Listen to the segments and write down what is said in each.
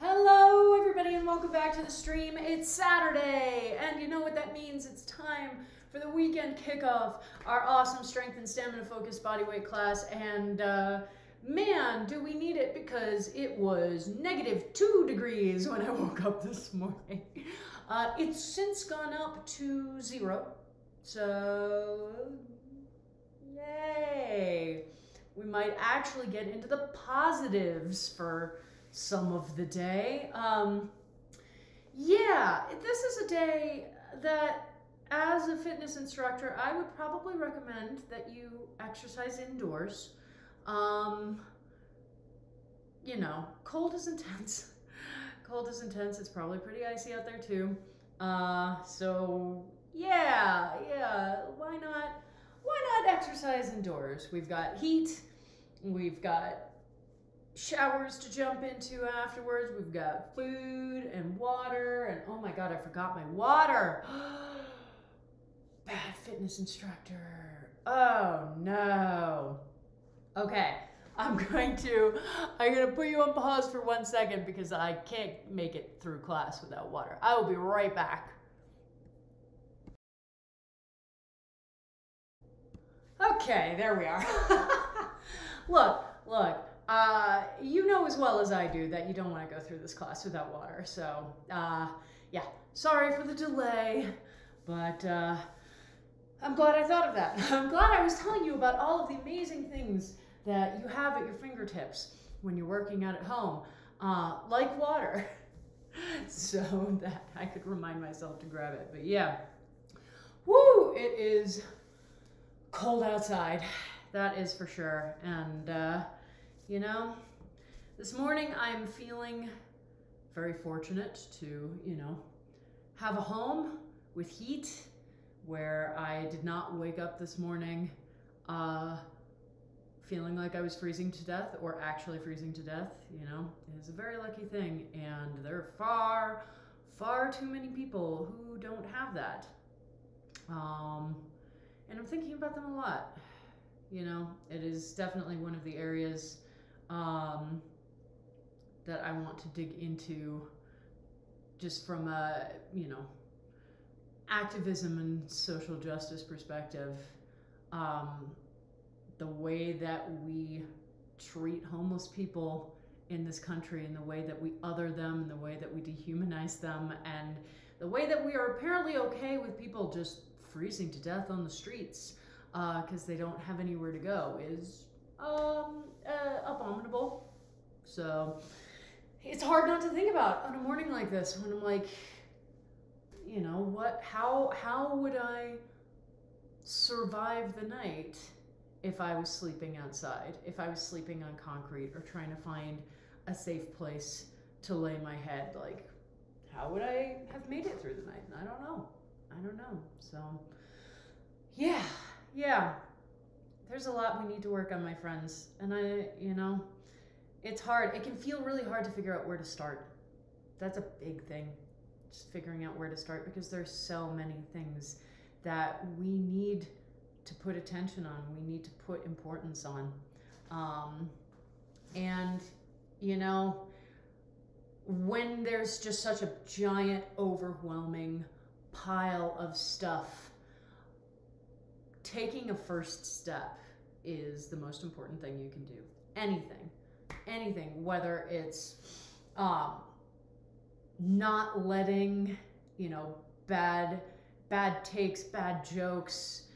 Hello everybody and welcome back to the stream. It's Saturday and you know what that means. It's time for the weekend kickoff, our awesome strength and stamina focused bodyweight class, and man, do we need it because it was -2 degrees when I woke up this morning. It's since gone up to 0, so yay. We might actually get into the positives for some of the day. Yeah, this is a day that, as a fitness instructor, I would probably recommend that you exercise indoors. You know, cold is intense. Cold is intense. It's probably pretty icy out there too. So yeah, why not exercise indoors? We've got heat, we've got showers to jump into afterwards, we've got food and water, and oh my god, I forgot my water. Bad fitness instructor. Oh no. Okay, I'm gonna put you on pause for 1 second because I can't make it through class without water. I will be right back. Okay, there we are. Look, you know as well as I do that you don't want to go through this class without water. So, yeah, sorry for the delay, but I'm glad I thought of that. I'm glad I was telling you about all of the amazing things that you have at your fingertips when you're working out at home, like water, so that I could remind myself to grab it. But yeah, woo, it is cold outside, that is for sure. And you know, this morning I'm feeling very fortunate to, you know, have a home with heat where I did not wake up this morning feeling like I was freezing to death or actually freezing to death. You know, it's a very lucky thing, and there are far too many people who don't have that. And I'm thinking about them a lot. You know, it is definitely one of the areas that I want to dig into, just from a, you know, activism and social justice perspective. The way that we treat homeless people in this country, and the way that we other them, and the way that we dehumanize them, and the way that we are apparently okay with people just freezing to death on the streets because they don't have anywhere to go is abominable. So it's hard not to think about on a morning like this when I'm like, you know, how would I survive the night if I was sleeping outside, if I was sleeping on concrete or trying to find a safe place to lay my head? Like, how would I have made it through the night? I don't know. So yeah, there's a lot we need to work on, my friends. And you know, it's hard. It can feel really hard to figure out where to start. That's a big thing, just figuring out where to start, because there's so many things that we need to put attention on, we need to put importance on. And, you know, when there's just such a giant, overwhelming pile of stuff, taking a first step is the most important thing you can do. Anything, whether it's not letting, you know, bad takes, bad jokes,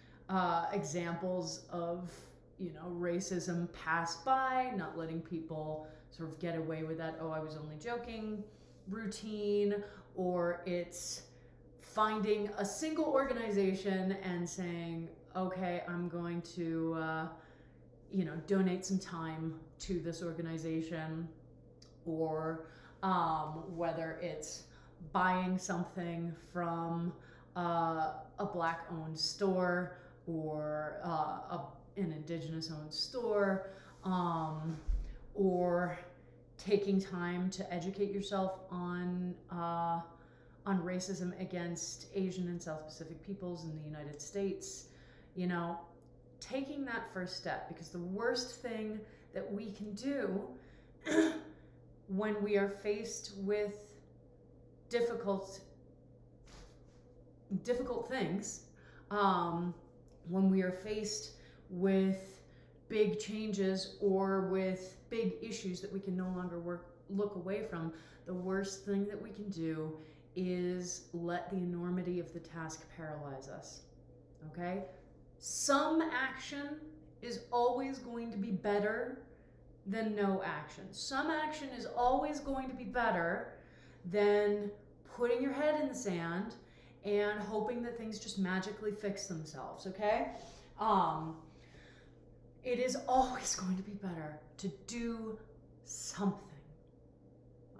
examples of, you know, racism pass by, not letting people sort of get away with that, oh, I was only joking routine, or it's finding a single organization and saying, okay, I'm going to, you know, donate some time to this organization, or whether it's buying something from a Black-owned store, or an Indigenous-owned store, or taking time to educate yourself on racism against Asian and South Pacific peoples in the United States. You know, taking that first step, because the worst thing that we can do when we are faced with difficult things, when we are faced with big changes or with big issues that we can no longer look away from, the worst thing that we can do is let the enormity of the task paralyze us. Okay? Some action is always going to be better than no action. Some action is always going to be better than putting your head in the sand and hoping that things just magically fix themselves, okay? It is always going to be better to do something,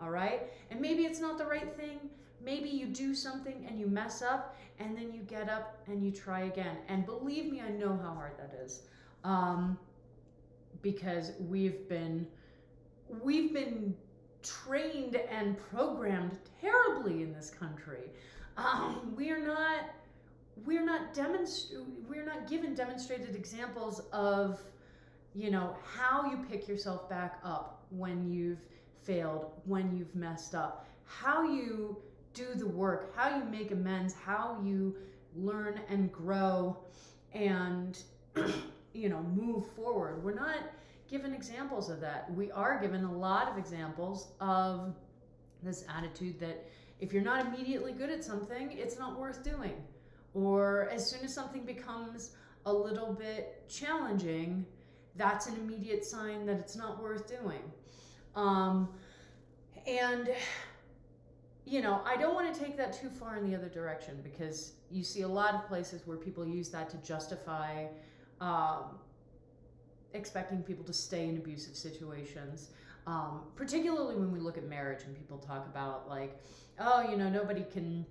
all right? And maybe it's not the right thing. Maybe you do something and you mess up, and then you get up and you try again. And believe me, I know how hard that is, because we've been trained and programmed terribly in this country. We're not given demonstrated examples of, you know, how you pick yourself back up when you've failed, when you've messed up, how you do the work, how you make amends, how you learn and grow and, you know, move forward. We're not given examples of that. We are given a lot of examples of this attitude that if you're not immediately good at something, it's not worth doing. Or as soon as something becomes a little bit challenging, that's an immediate sign that it's not worth doing. And, you know, I don't want to take that too far in the other direction, because you see a lot of places where people use that to justify expecting people to stay in abusive situations, particularly when we look at marriage and people talk about, like, oh, you know, nobody can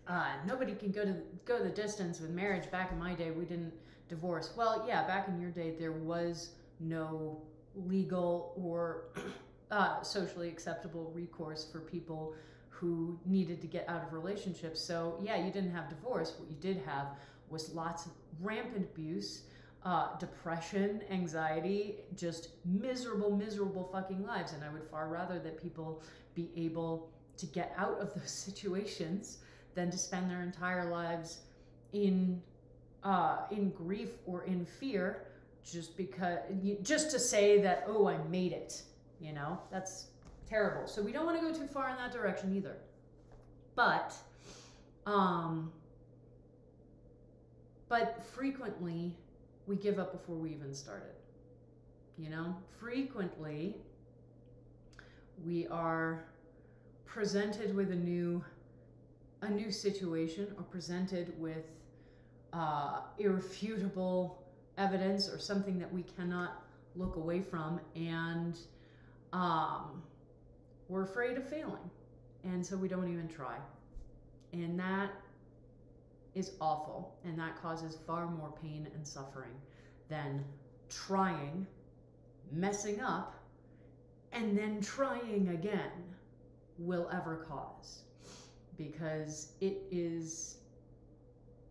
go the distance with marriage. Back in my day, we didn't divorce. Well, yeah, back in your day, there was no legal or socially acceptable recourse for people who needed to get out of relationships. So yeah, you didn't have divorce. What you did have was lots of rampant abuse, depression, anxiety, just miserable fucking lives. And I would far rather that people be able to get out of those situations than to spend their entire lives in grief or in fear, just to say that, oh, I made it. You know, that's terrible. So we don't want to go too far in that direction either. But frequently we give up before we even started. You know, frequently we are presented with a new situation, or presented with irrefutable evidence or something that we cannot look away from, and we're afraid of failing, and so we don't even try. And that is awful, and that causes far more pain and suffering than trying, messing up, and then trying again will ever cause. Because it is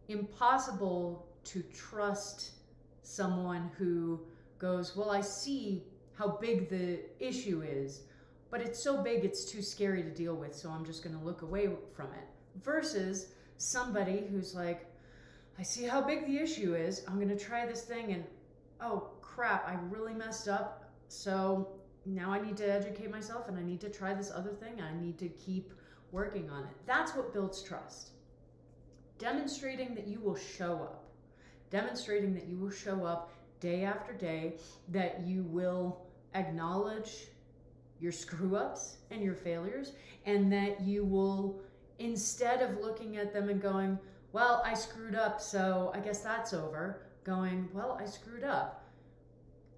impossible to trust someone who goes, well, I see how big the issue is, but it's so big it's too scary to deal with, so I'm just going to look away from it. Versus somebody who's like, I see how big the issue is, I'm going to try this thing, and oh crap, I really messed up, so now I need to educate myself, and I need to try this other thing, and I need to keep working on it. That's what builds trust. Demonstrating that you will show up. Demonstrating that you will show up day after day, that you will acknowledge your screw-ups and your failures, and that you will, instead of looking at them and going, well, I screwed up, so I guess that's over, going, well, I screwed up.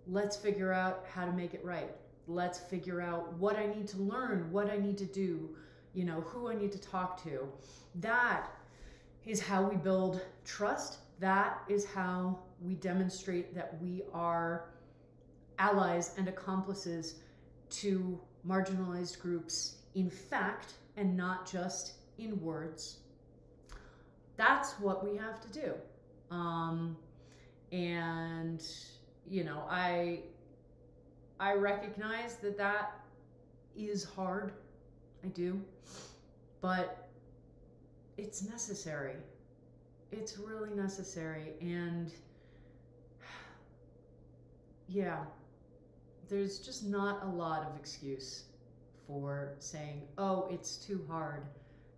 Let's figure out how to make it right. Let's figure out what I need to learn, what I need to do, you know, who I need to talk to. That is how we build trust. That is how we demonstrate that we are allies and accomplices to marginalized groups in fact, and not just in words. That's what we have to do. And, you know, I recognize that is hard. I do. But it's necessary. It's really necessary. And yeah, there's just not a lot of excuse for saying, oh, it's too hard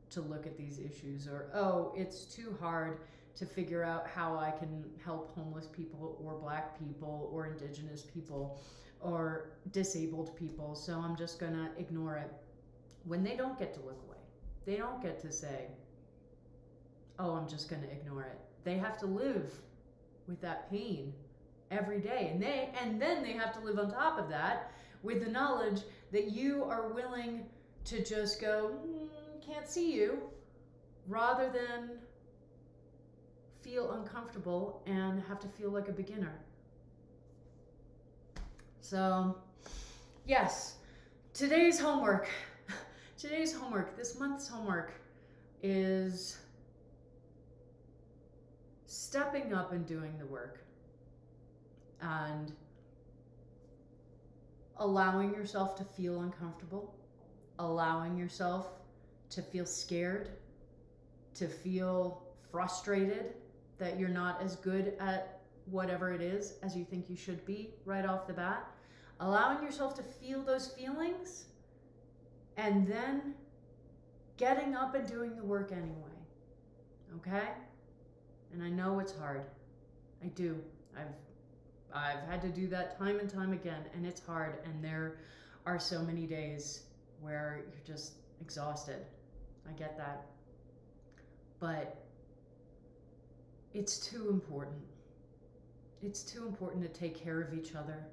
to look at these issues, or oh, it's too hard to figure out how I can help homeless people or Black people or Indigenous people or disabled people, so I'm just gonna ignore it. When they don't get to look away, they don't get to say, oh, I'm just gonna ignore it. They have to live with that pain every day, and then they have to live on top of that with the knowledge that you are willing to just go, can't see you, rather than feel uncomfortable and have to feel like a beginner. So, yes, today's homework, this month's homework is stepping up and doing the work and allowing yourself to feel uncomfortable, allowing yourself to feel scared, to feel frustrated that you're not as good at whatever it is as you think you should be right off the bat, allowing yourself to feel those feelings, and then getting up and doing the work anyway, okay? And I know it's hard. I do. I've had to do that time and time again, and it's hard, and there are so many days where you're just exhausted. I get that. But it's too important. It's too important to take care of each other.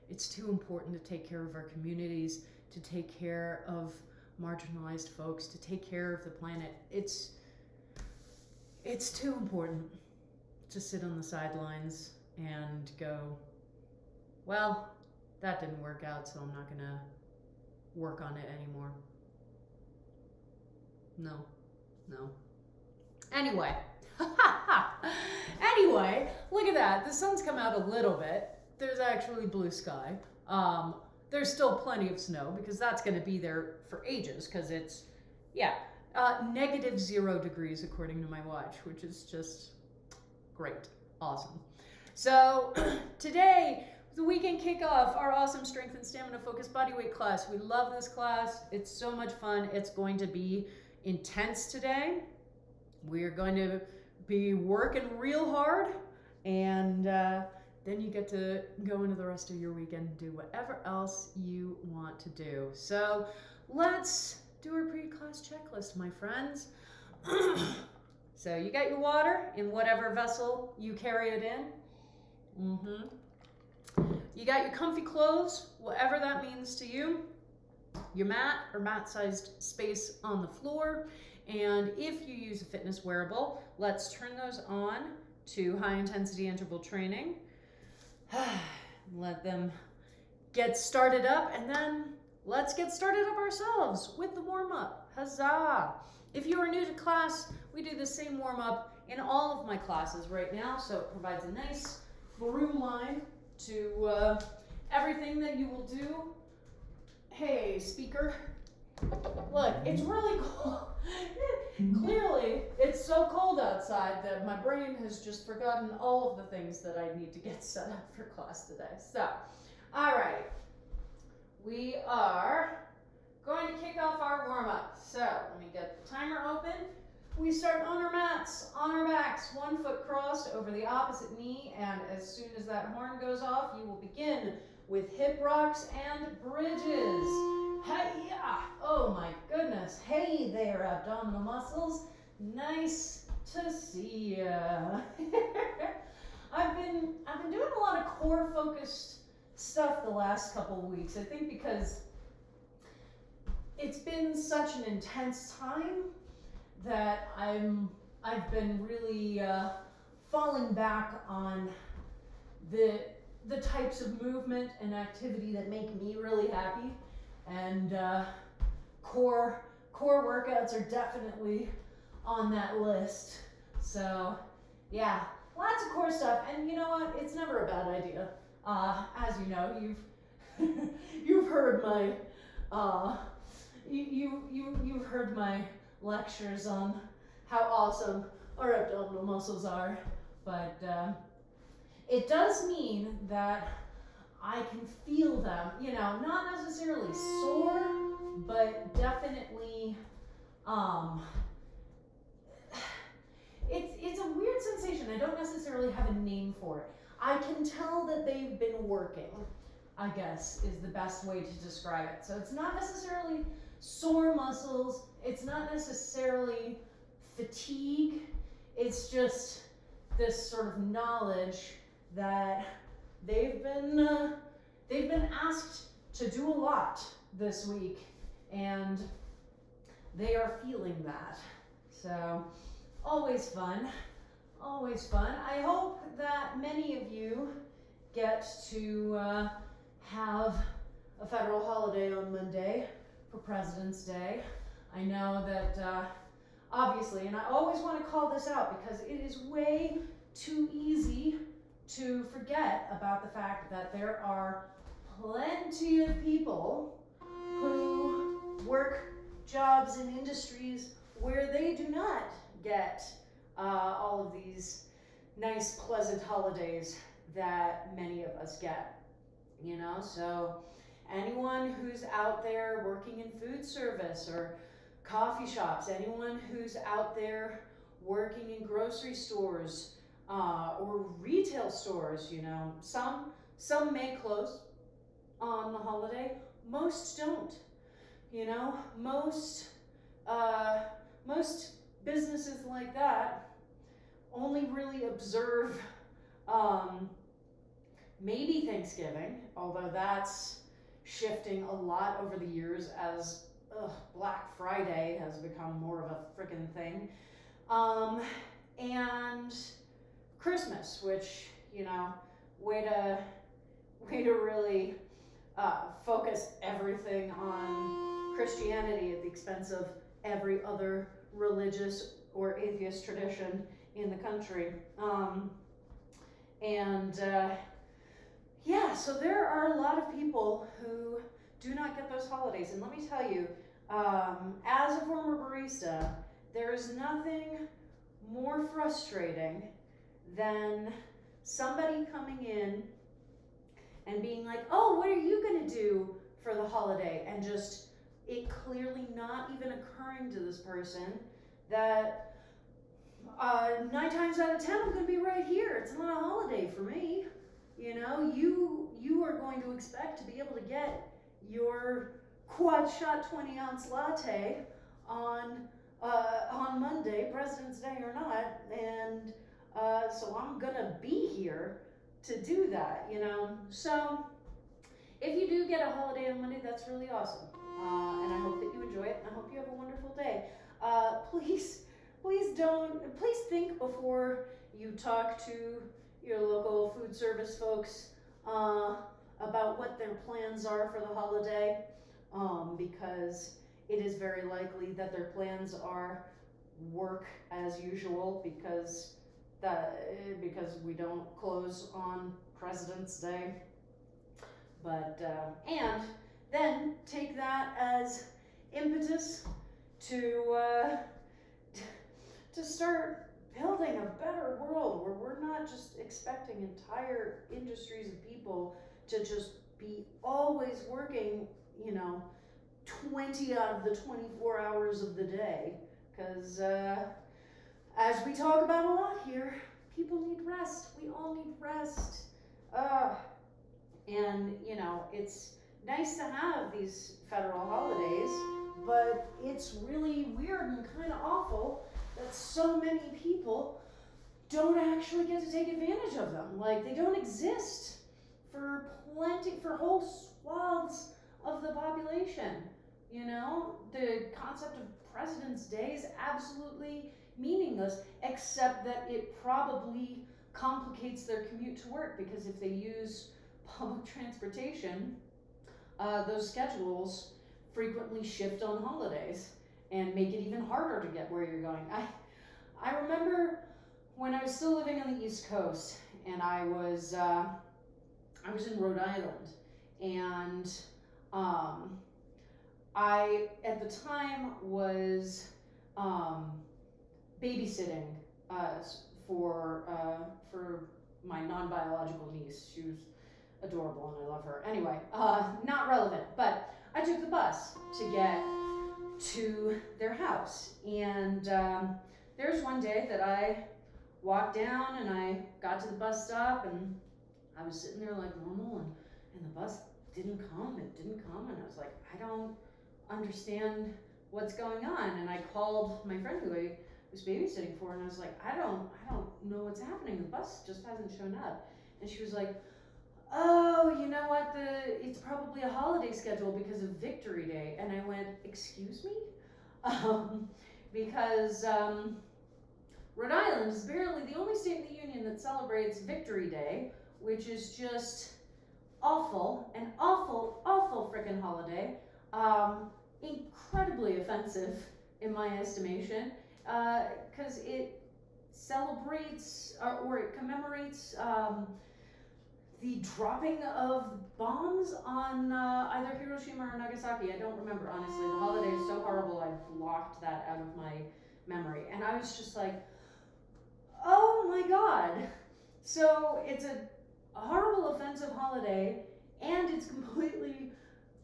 It's too important to take care of our communities, to take care of marginalized folks, to take care of the planet. It's too important to sit on the sidelines and go, well, that didn't work out, so I'm not gonna work on it anymore. No. Anyway, look at that. The sun's come out a little bit. There's actually blue sky. There's still plenty of snow because that's going to be there for ages because it's, -0 degrees according to my watch, which is just great. Awesome. So today, the weekend kickoff, our awesome strength and stamina focused bodyweight class. We love this class. It's so much fun. It's going to be intense today. We're going to be working real hard, and then you get to go into the rest of your weekend and do whatever else you want to do. So let's do our pre-class checklist, my friends. So you got your water in whatever vessel you carry it in. You got your comfy clothes, whatever that means to you. Your mat or mat-sized space on the floor. And if you use a fitness wearable, let's turn those on to high-intensity interval training. Let them get started up, and then let's get started up ourselves with the warm-up. Huzzah! If you are new to class, we do the same warm-up in all of my classes right now, so it provides a nice through line to everything that you will do. Hey, speaker. Look, it's really cold. Clearly, it's so cold outside that my brain has just forgotten all of the things that I need to get set up for class today. So, all right. We are going to kick off our warm-up. So, let me get the timer open. We start on our mats, on our backs, 1 foot crossed over the opposite knee, and as soon as that horn goes off, you will begin with hip rocks and bridges. Hey-ya! Oh my goodness. Hey there, abdominal muscles. Nice to see ya. I've been doing a lot of core focused stuff the last couple of weeks. I think because it's been such an intense time that I've been really falling back on the types of movement and activity that make me really happy. And core workouts are definitely on that list. So yeah, lots of core stuff. And you know what? It's never a bad idea. As you know, you've heard Uh, you've heard my lectures on how awesome our abdominal muscles are, but it does mean that I can feel them, you know, not necessarily sore, but definitely, it's a weird sensation. I don't necessarily have a name for it. I can tell that they've been working, I guess, is the best way to describe it. So it's not necessarily sore muscles. It's not necessarily fatigue. It's just this sort of knowledge that they've been asked to do a lot this week, and they are feeling that. So always fun, always fun. I hope that many of you get to have a federal holiday on Monday for President's Day. I know that obviously, and I always want to call this out because it is way too easy to forget about the fact that there are plenty of people who work jobs in industries where they do not get all of these nice, pleasant holidays that many of us get, you know? So anyone who's out there working in food service or coffee shops, anyone who's out there working in grocery stores or retail stores, you know, some may close on the holiday, most don't. You know, most businesses like that only really observe maybe Thanksgiving, although that's shifting a lot over the years as Black Friday has become more of a frickin' thing. And Christmas, which, you know, way to really focus everything on Christianity at the expense of every other religious or atheist tradition in the country. Yeah, so there are a lot of people who do not get those holidays. And let me tell you, as a former barista, there is nothing more frustrating than somebody coming in and being like, oh, what are you going to do for the holiday? And just it clearly not even occurring to this person that 9 times out of 10, I'm going to be right here. It's not a holiday for me. You know, you are going to expect to be able to get your quad shot 20-ounce latte on Monday, President's Day or not, and so I'm gonna be here to do that, you know. So if you do get a holiday on Monday, that's really awesome, and I hope that you enjoy it, and I hope you have a wonderful day. Please think before you talk to your local food service folks about what their plans are for the holiday, because it is very likely that their plans are work as usual because we don't close on President's Day. But and then take that as impetus to start building a better world where we're not just expecting entire industries of people to just be always working, you know, 20 out of the 24 hours of the day. Because as we talk about a lot here, people need rest. We all need rest. And, you know, it's nice to have these federal holidays, but it's really weird and kind of awful that so many people don't actually get to take advantage of them. Like, they don't exist for whole swaths of the population. You know, the concept of President's Day is absolutely meaningless, except that it probably complicates their commute to work, because if they use public transportation, those schedules frequently shift on holidays and make it even harder to get where you're going. I remember when I was still living on the East Coast, and I was in Rhode Island, and I, at the time, was babysitting for my non-biological niece. She was adorable and I love her. Anyway, not relevant, but I took the bus to get to their house. And there's one day that I walked down and I got to the bus stop and I was sitting there like normal and the bus didn't come and I was like, I don't understand what's going on. And I called my friend who I was babysitting for and I was like, I don't know what's happening. The bus just hasn't shown up. And she was like, oh, you know what, it's probably a holiday schedule because of Victory Day. And I went, excuse me? Because Rhode Island is barely the only state in the union that celebrates Victory Day, which is just an awful freaking holiday. Incredibly offensive in my estimation, because it celebrates or it commemorates the dropping of bombs on either Hiroshima or Nagasaki. I don't remember, honestly. The holiday is so horrible, I blocked that out of my memory. And I was just like, oh my God. So it's a horrible, offensive holiday, and it's completely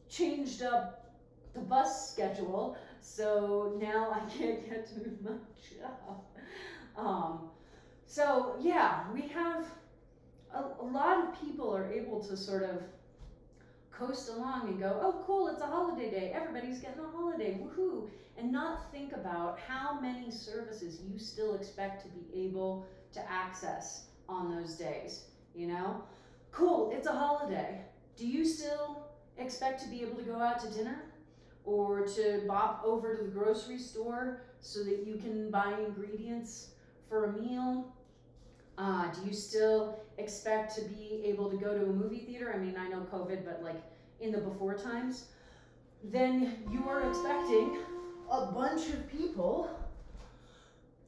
changed up the bus schedule. So now I can't get to my job. So yeah, we have a lot of people are able to sort of coast along and go, oh cool, it's a holiday day, everybody's getting a holiday, woohoo, and not think about how many services you still expect to be able to access on those days, you know? Cool, it's a holiday. Do you still expect to be able to go out to dinner or to bop over to the grocery store so that you can buy ingredients for a meal? Do you still expect to be able to go to a movie theater? I mean, I know COVID, but like in the before times, then you are expecting a bunch of people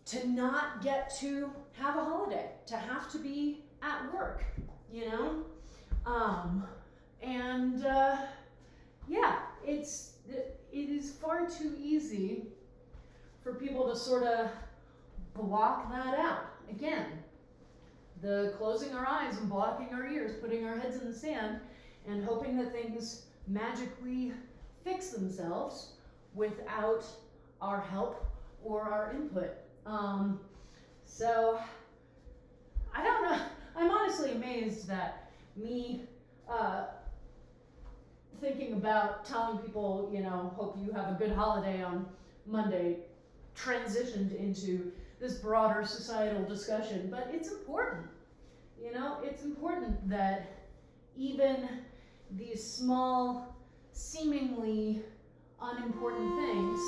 to not get to have a holiday, to have to be at work, you know? Yeah, it is far too easy for people to sort of block that out. Again, the closing our eyes and blocking our ears, putting our heads in the sand, and hoping that things magically fix themselves without our help or our input. So, I don't know. I'm honestly amazed that me thinking about telling people, you know, hope you have a good holiday on Monday, transitioned into this broader societal discussion, but it's important. You know, it's important that even these small, seemingly unimportant things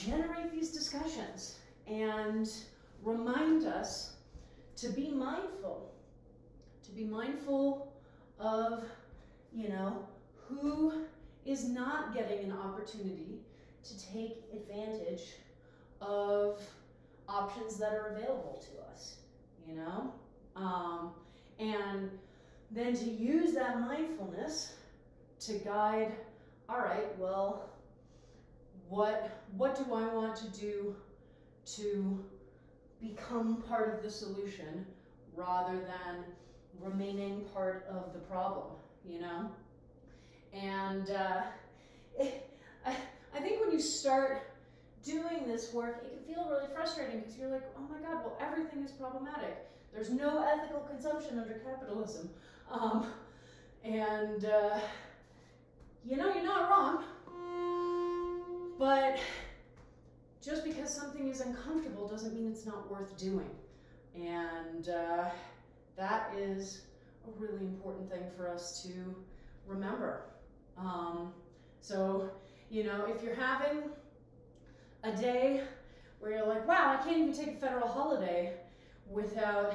generate these discussions and remind us to be mindful of, you know, who is not getting an opportunity to take advantage of options that are available to us, you know? And then to use that mindfulness to guide, all right, well, what do I want to do to become part of the solution rather than remaining part of the problem, you know? And I think when you start doing this work, it can feel really frustrating because you're like, oh my God, well, everything is problematic. There's no ethical consumption under capitalism. You know, you're not wrong, but just because something is uncomfortable doesn't mean it's not worth doing. And that is a really important thing for us to remember. So, you know, if you're having a day where you're like, wow, I can't even take a federal holiday without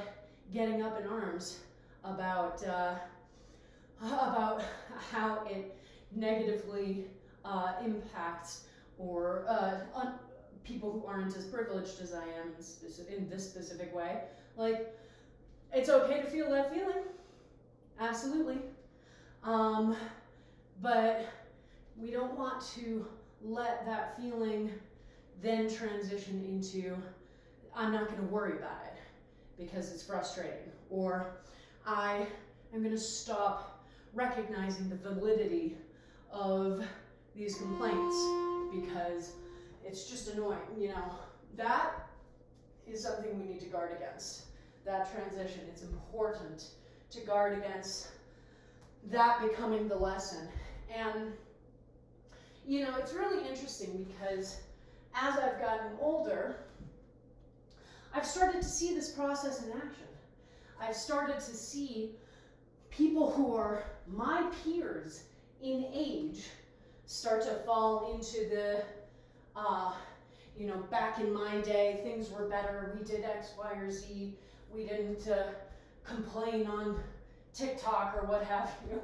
getting up in arms about how it negatively impacts or on people who aren't as privileged as I am in this specific way. Like, it's okay to feel that feeling, absolutely. But we don't want to let that feeling then transition into, I'm not going to worry about it because it's frustrating, or I am going to stop recognizing the validity of these complaints because it's just annoying. You know, that is something we need to guard against, that transition. It's important to guard against that becoming the lesson. And, you know, it's really interesting because as I've gotten older, I've started to see this process in action. I've started to see people who are my peers in age start to fall into the, you know, back in my day, things were better. We did X, Y, or Z. We didn't complain on TikTok or what have you.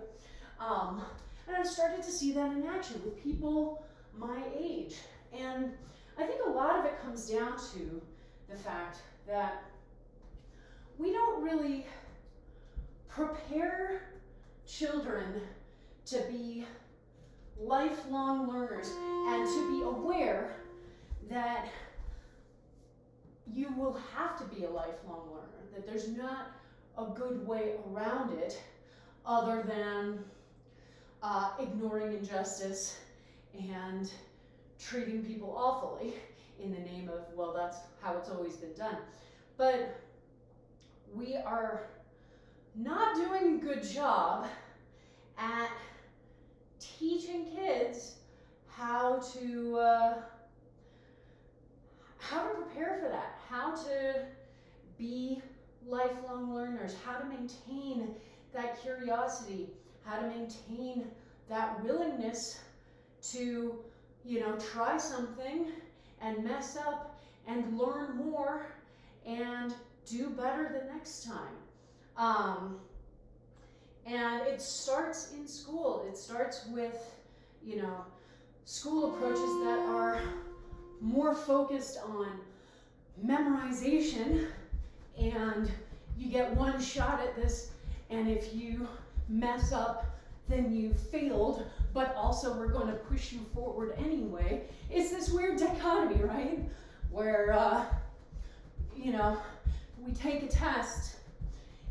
And I've started to see that in action with people my age. And I think a lot of it comes down to the fact that we don't really prepare children to be lifelong learners and to be aware that you will have to be a lifelong learner, that there's not a good way around it other than ignoring injustice and treating people awfully in the name of, well, that's how it's always been done. But we are not doing a good job at teaching kids how to prepare for that, how to be lifelong learners, how to maintain that curiosity, how to maintain that willingness to, you know, try something and mess up and learn more and do better the next time. And it starts in school. It starts with, you know, school approaches that are more focused on memorization, and you get one shot at this, and if you mess up, then you failed, but also we're going to push you forward anyway. It's this weird dichotomy, right? Where, you know, we take a test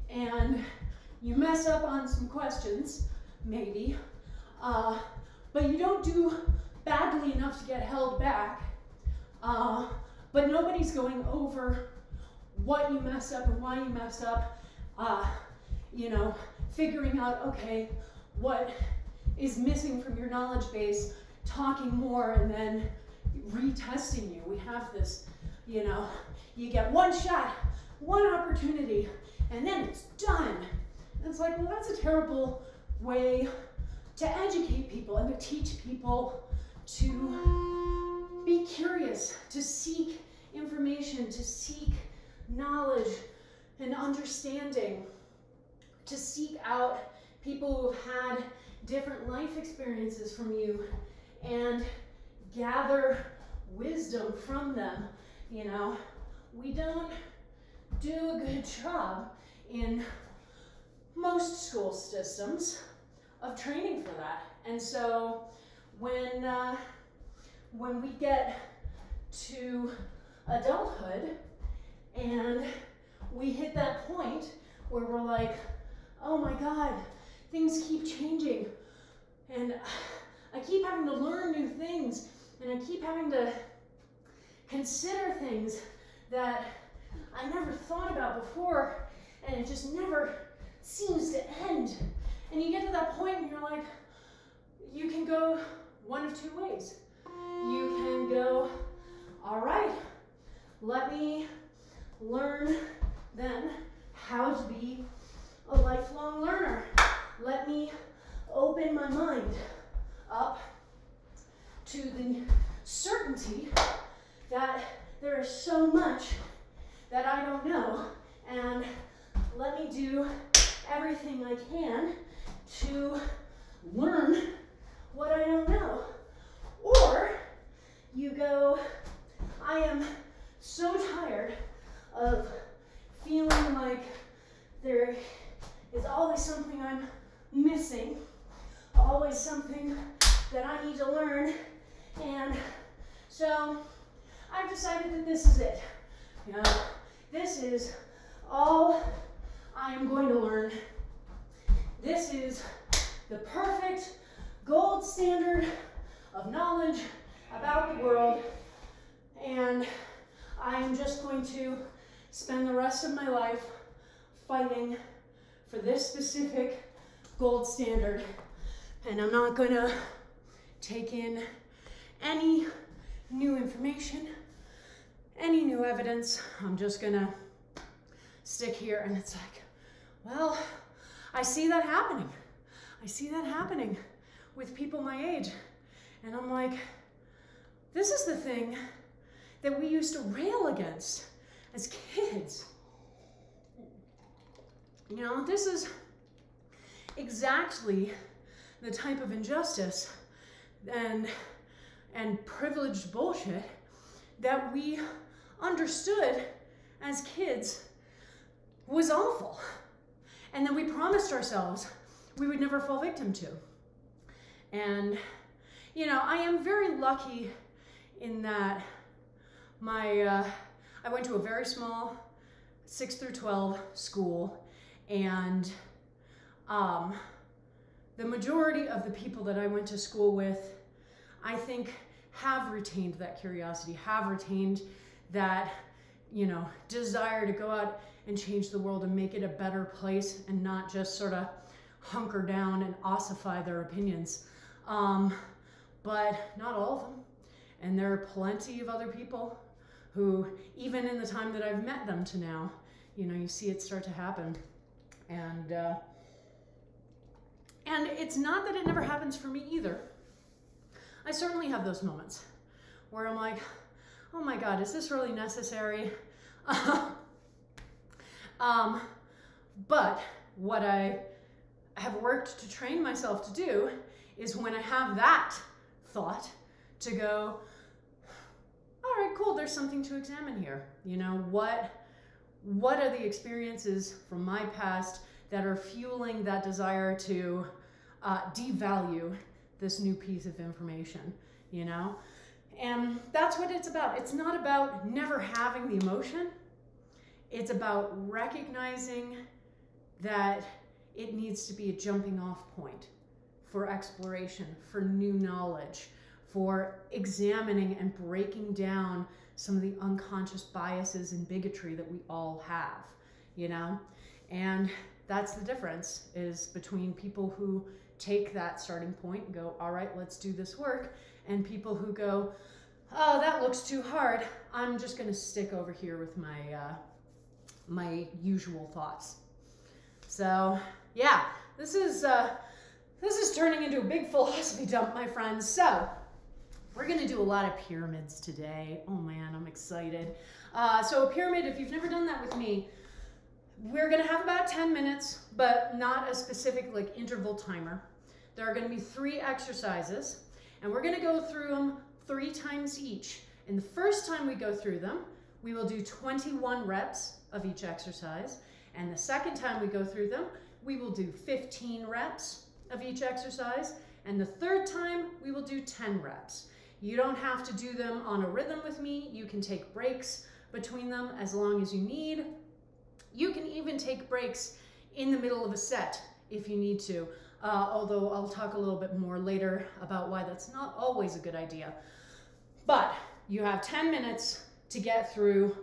and you mess up on some questions, maybe, but you don't do badly enough to get held back, but nobody's going over what you messed up and why you messed up, you know, figuring out, okay, what is missing from your knowledge base, talking more, and then retesting you. We have this, you know, you get one shot, one opportunity, and then it's done. And it's like, well, that's a terrible way to educate people and to teach people to be curious, to seek information, to seek knowledge and understanding, to seek out people who have had different life experiences from you and gather wisdom from them. You know, we don't do a good job in most school systems of training for that. And so when we get to adulthood and we hit that point where we're like, oh my God, things keep changing, and I keep having to learn new things, and I keep having to consider things that I never thought about before, and it just never seems to end. And you get to that point and you're like, you can go one of two ways. You can go, all right, let me learn then how to be a lifelong learner. Let me open my mind up to the certainty that there is so much that I don't know, and let me do everything I can to learn what I don't know. Or you go, I am so tired of feeling like there is always something I'm missing, always something that I need to learn. And so I've decided that this is it. You know, this is all I am going to learn. This is the perfect gold standard of knowledge about the world. And I am just going to spend the rest of my life fighting for this specific gold standard. And I'm not going to take in any new information, any new evidence. I'm just going to stick here. And it's like, well, I see that happening. I see that happening with people my age. And I'm like, this is the thing that we used to rail against as kids. You know, this is exactly the type of injustice and privileged bullshit that we understood as kids was awful. And then we promised ourselves we would never fall victim to. And, you know, I am very lucky in that I went to a very small 6 through 12 school, and the majority of the people that I went to school with, I think, have retained that curiosity, have retained that, you know, desire to go out and change the world and make it a better place and not just sort of hunker down and ossify their opinions. But not all of them. And there are plenty of other people who, even in the time that I've met them to now, you know, you see it start to happen. And it's not that it never happens for me either. I certainly have those moments where I'm like, oh my God, is this really necessary? But what I have worked to train myself to do is when I have that thought to go, all right, cool, there's something to examine here. You know, what are the experiences from my past that are fueling that desire to devalue this new piece of information, you know? And that's what it's about. It's not about never having the emotion. It's about recognizing that it needs to be a jumping off point for exploration, for new knowledge, for examining and breaking down some of the unconscious biases and bigotry that we all have, you know? And that's the difference, is between people who take that starting point and go, all right, let's do this work, and people who go, oh, that looks too hard. I'm just gonna stick over here with my usual thoughts. So yeah, this is turning into a big philosophy dump, my friends. So we're gonna do a lot of pyramids today. Oh man, I'm excited. So a pyramid, if you've never done that with me, we're gonna have about 10 minutes, but not a specific like interval timer. There are gonna be 3 exercises, and we're gonna go through them 3 times each. And the first time we go through them, we will do 21 reps of each exercise. And the second time we go through them, we will do 15 reps of each exercise. And the third time, we will do 10 reps. You don't have to do them on a rhythm with me. You can take breaks between them as long as you need. You can even take breaks in the middle of a set if you need to, although I'll talk a little bit more later about why that's not always a good idea. But you have 10 minutes to get through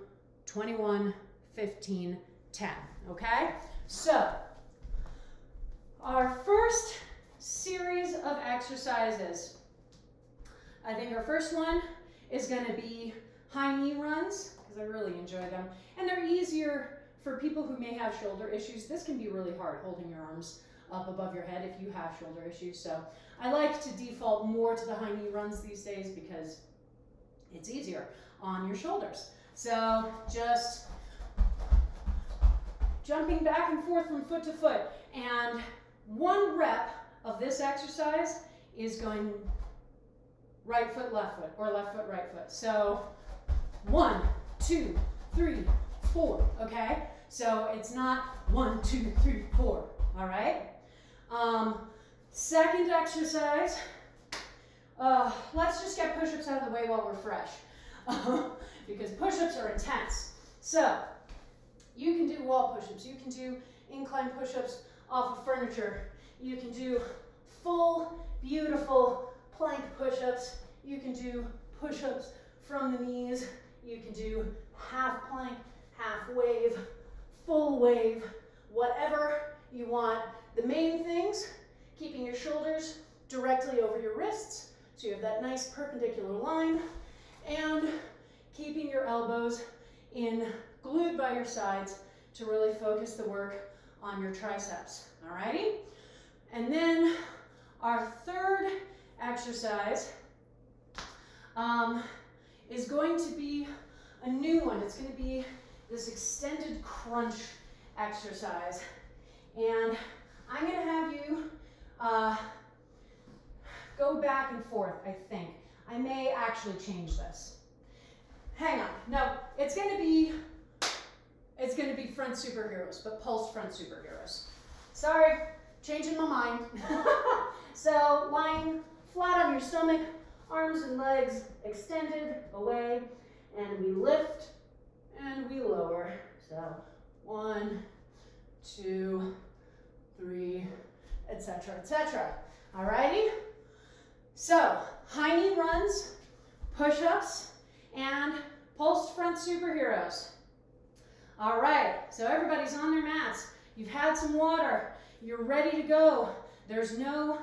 21, 15, 10, okay? So, our first series of exercises, I think our first one is gonna be high knee runs, because I really enjoy them. And they're easier for people who may have shoulder issues. This can be really hard, holding your arms up above your head if you have shoulder issues. So I like to default more to the high knee runs these days because it's easier on your shoulders. So just jumping back and forth from foot to foot. And 1 rep of this exercise is going right foot, left foot, or left foot, right foot. So 1, 2, 3, 4, okay? So it's not 1, 2, 3, 4, all right? Second exercise let's just get push-ups out of the way while we're fresh. Because push-ups are intense. So, you can do wall push-ups. You can do incline push-ups off of furniture. You can do full, beautiful plank push-ups. You can do push-ups from the knees. You can do half plank, half wave, full wave, whatever you want. The main things, keeping your shoulders directly over your wrists, so you have that nice perpendicular line, and keeping your elbows glued by your sides to really focus the work on your triceps, alrighty? And then our third exercise is going to be a new one. It's going to be this extended crunch exercise. And I'm going to have you go back and forth, I think. I may actually change this. Hang on. No, it's going to be front superheroes, but pulse front superheroes. Sorry, changing my mind. So lying flat on your stomach, arms and legs extended away, and we lift and we lower. So 1, 2, 3, etc., etc. Alrighty? So high knee runs, push-ups, and pulsed front superheroes. All right, so everybody's on their mats. You've had some water. You're ready to go. There's no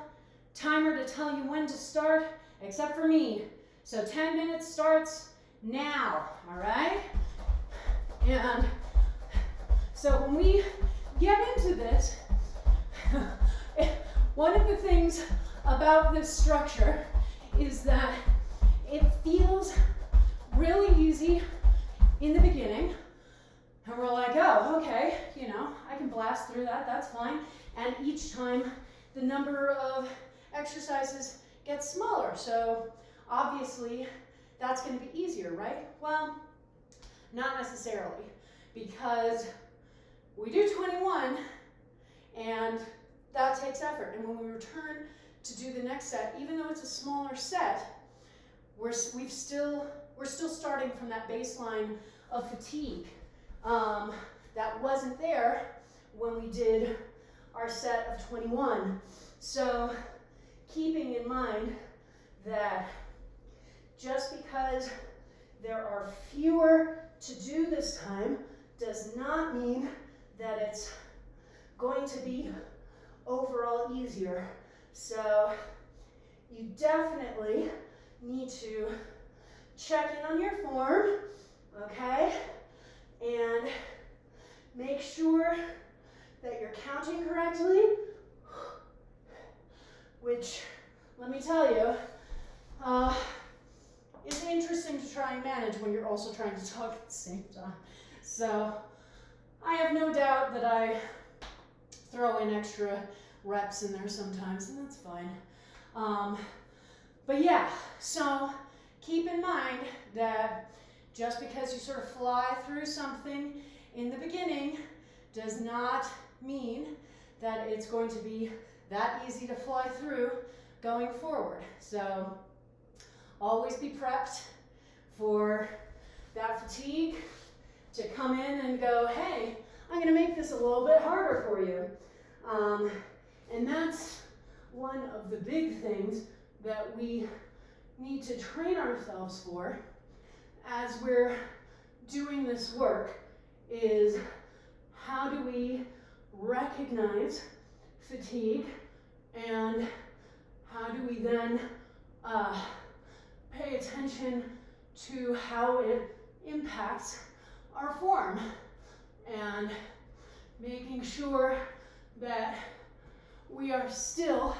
timer to tell you when to start, except for me. So 10 minutes starts now, all right? And so when we get into this, one of the things about this structure is that it feels really easy in the beginning. And we're like, oh, okay, you know, I can blast through that, that's fine. And each time the number of exercises gets smaller. So obviously that's going to be easier, right? Well, not necessarily, because we do 21 and that takes effort. And when we return to do the next set, even though it's a smaller set, we're still starting from that baseline of fatigue that wasn't there when we did our set of 21. So keeping in mind that just because there are fewer to do this time does not mean that it's going to be overall easier. So you definitely need to check in on your form, okay? And make sure that you're counting correctly, which, let me tell you, is interesting to try and manage when you're also trying to talk at the same time. So I have no doubt that I throw in extra reps in there sometimes, and that's fine. But yeah, so keep in mind that just because you sort of fly through something in the beginning does not mean that it's going to be that easy to fly through going forward. So always be prepped for that fatigue to come in and go, hey, I'm going to make this a little bit harder for you. And that's one of the big things that we need to train ourselves for as we're doing this work, is how do we recognize fatigue, and how do we then pay attention to how it impacts our form, and making sure that we are still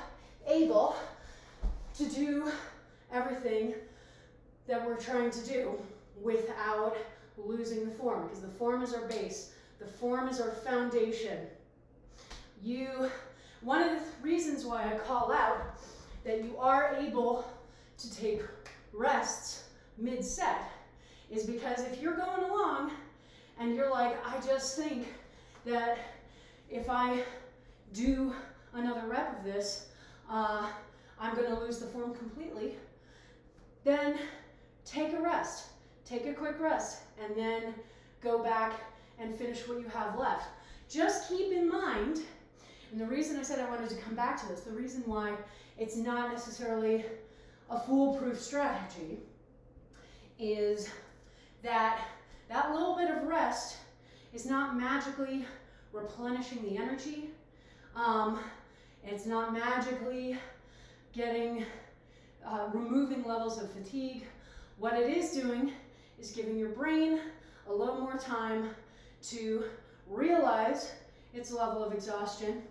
able to do everything that we're trying to do without losing the form, because the form is our base. The form is our foundation. One of the reasons why I call out that you are able to take rests mid-set is because if you're going along and you're like, I just think that if I do another rep of this, I'm going to lose the form completely, then take a rest. Take a quick rest and then go back and finish what you have left. Just keep in mind, and the reason I said I wanted to come back to this, the reason why it's not necessarily a foolproof strategy is that that little bit of rest is not magically replenishing the energy. It's not magically removing levels of fatigue. What it is doing is giving your brain a little more time to realize its level of exhaustion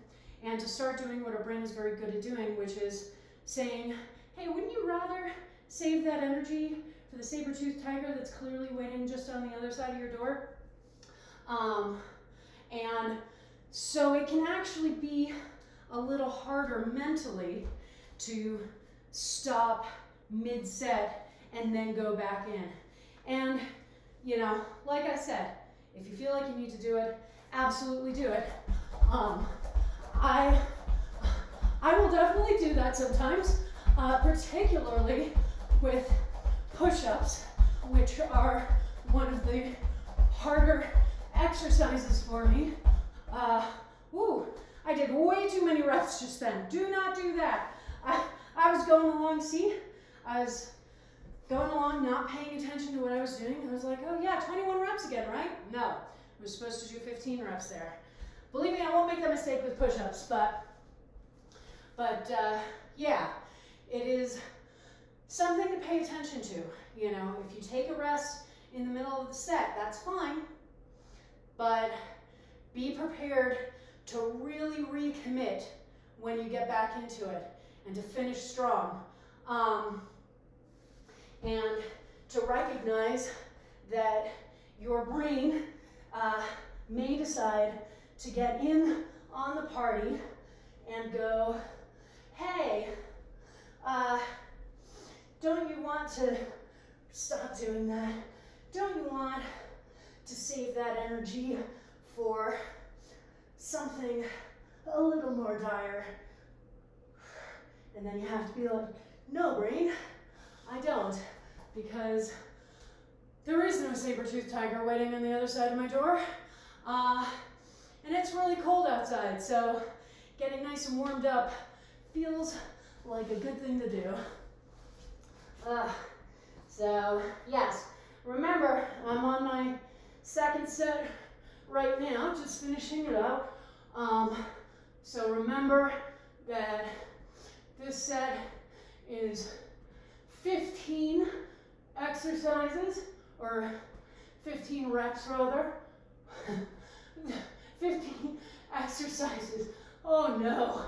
and to start doing what our brain is very good at doing, which is saying, hey, wouldn't you rather save that energy for the saber-toothed tiger that's clearly waiting just on the other side of your door? And so it can actually be a little harder mentally to stop mid-set and then go back in. And, you know, like I said, if you feel like you need to do it, absolutely do it. I will definitely do that sometimes, particularly with push-ups, which are one of the harder exercises for me. I did way too many reps just then. Do not do that. I was going along, I was going along, not paying attention to what I was doing. I was like, oh yeah, 21 reps again, right? No, I was supposed to do 15 reps there. Believe me, I won't make that mistake with push-ups, but yeah, it is something to pay attention to. You know, if you take a rest in the middle of the set, that's fine, but be prepared to really recommit when you get back into it and to finish strong. And to recognize that your brain may decide to get in on the party and go, hey, don't you want to stop doing that? Don't you want to save that energy for something a little more dire? And then you have to be like, no, brain, I don't, because there is no saber-toothed tiger waiting on the other side of my door. And it's really cold outside, so getting nice and warmed up feels like a good thing to do. So yes, remember, I'm on my second set right now, just finishing it up. So remember that this set is 15 exercises, or 15 reps rather. 15 exercises. Oh no,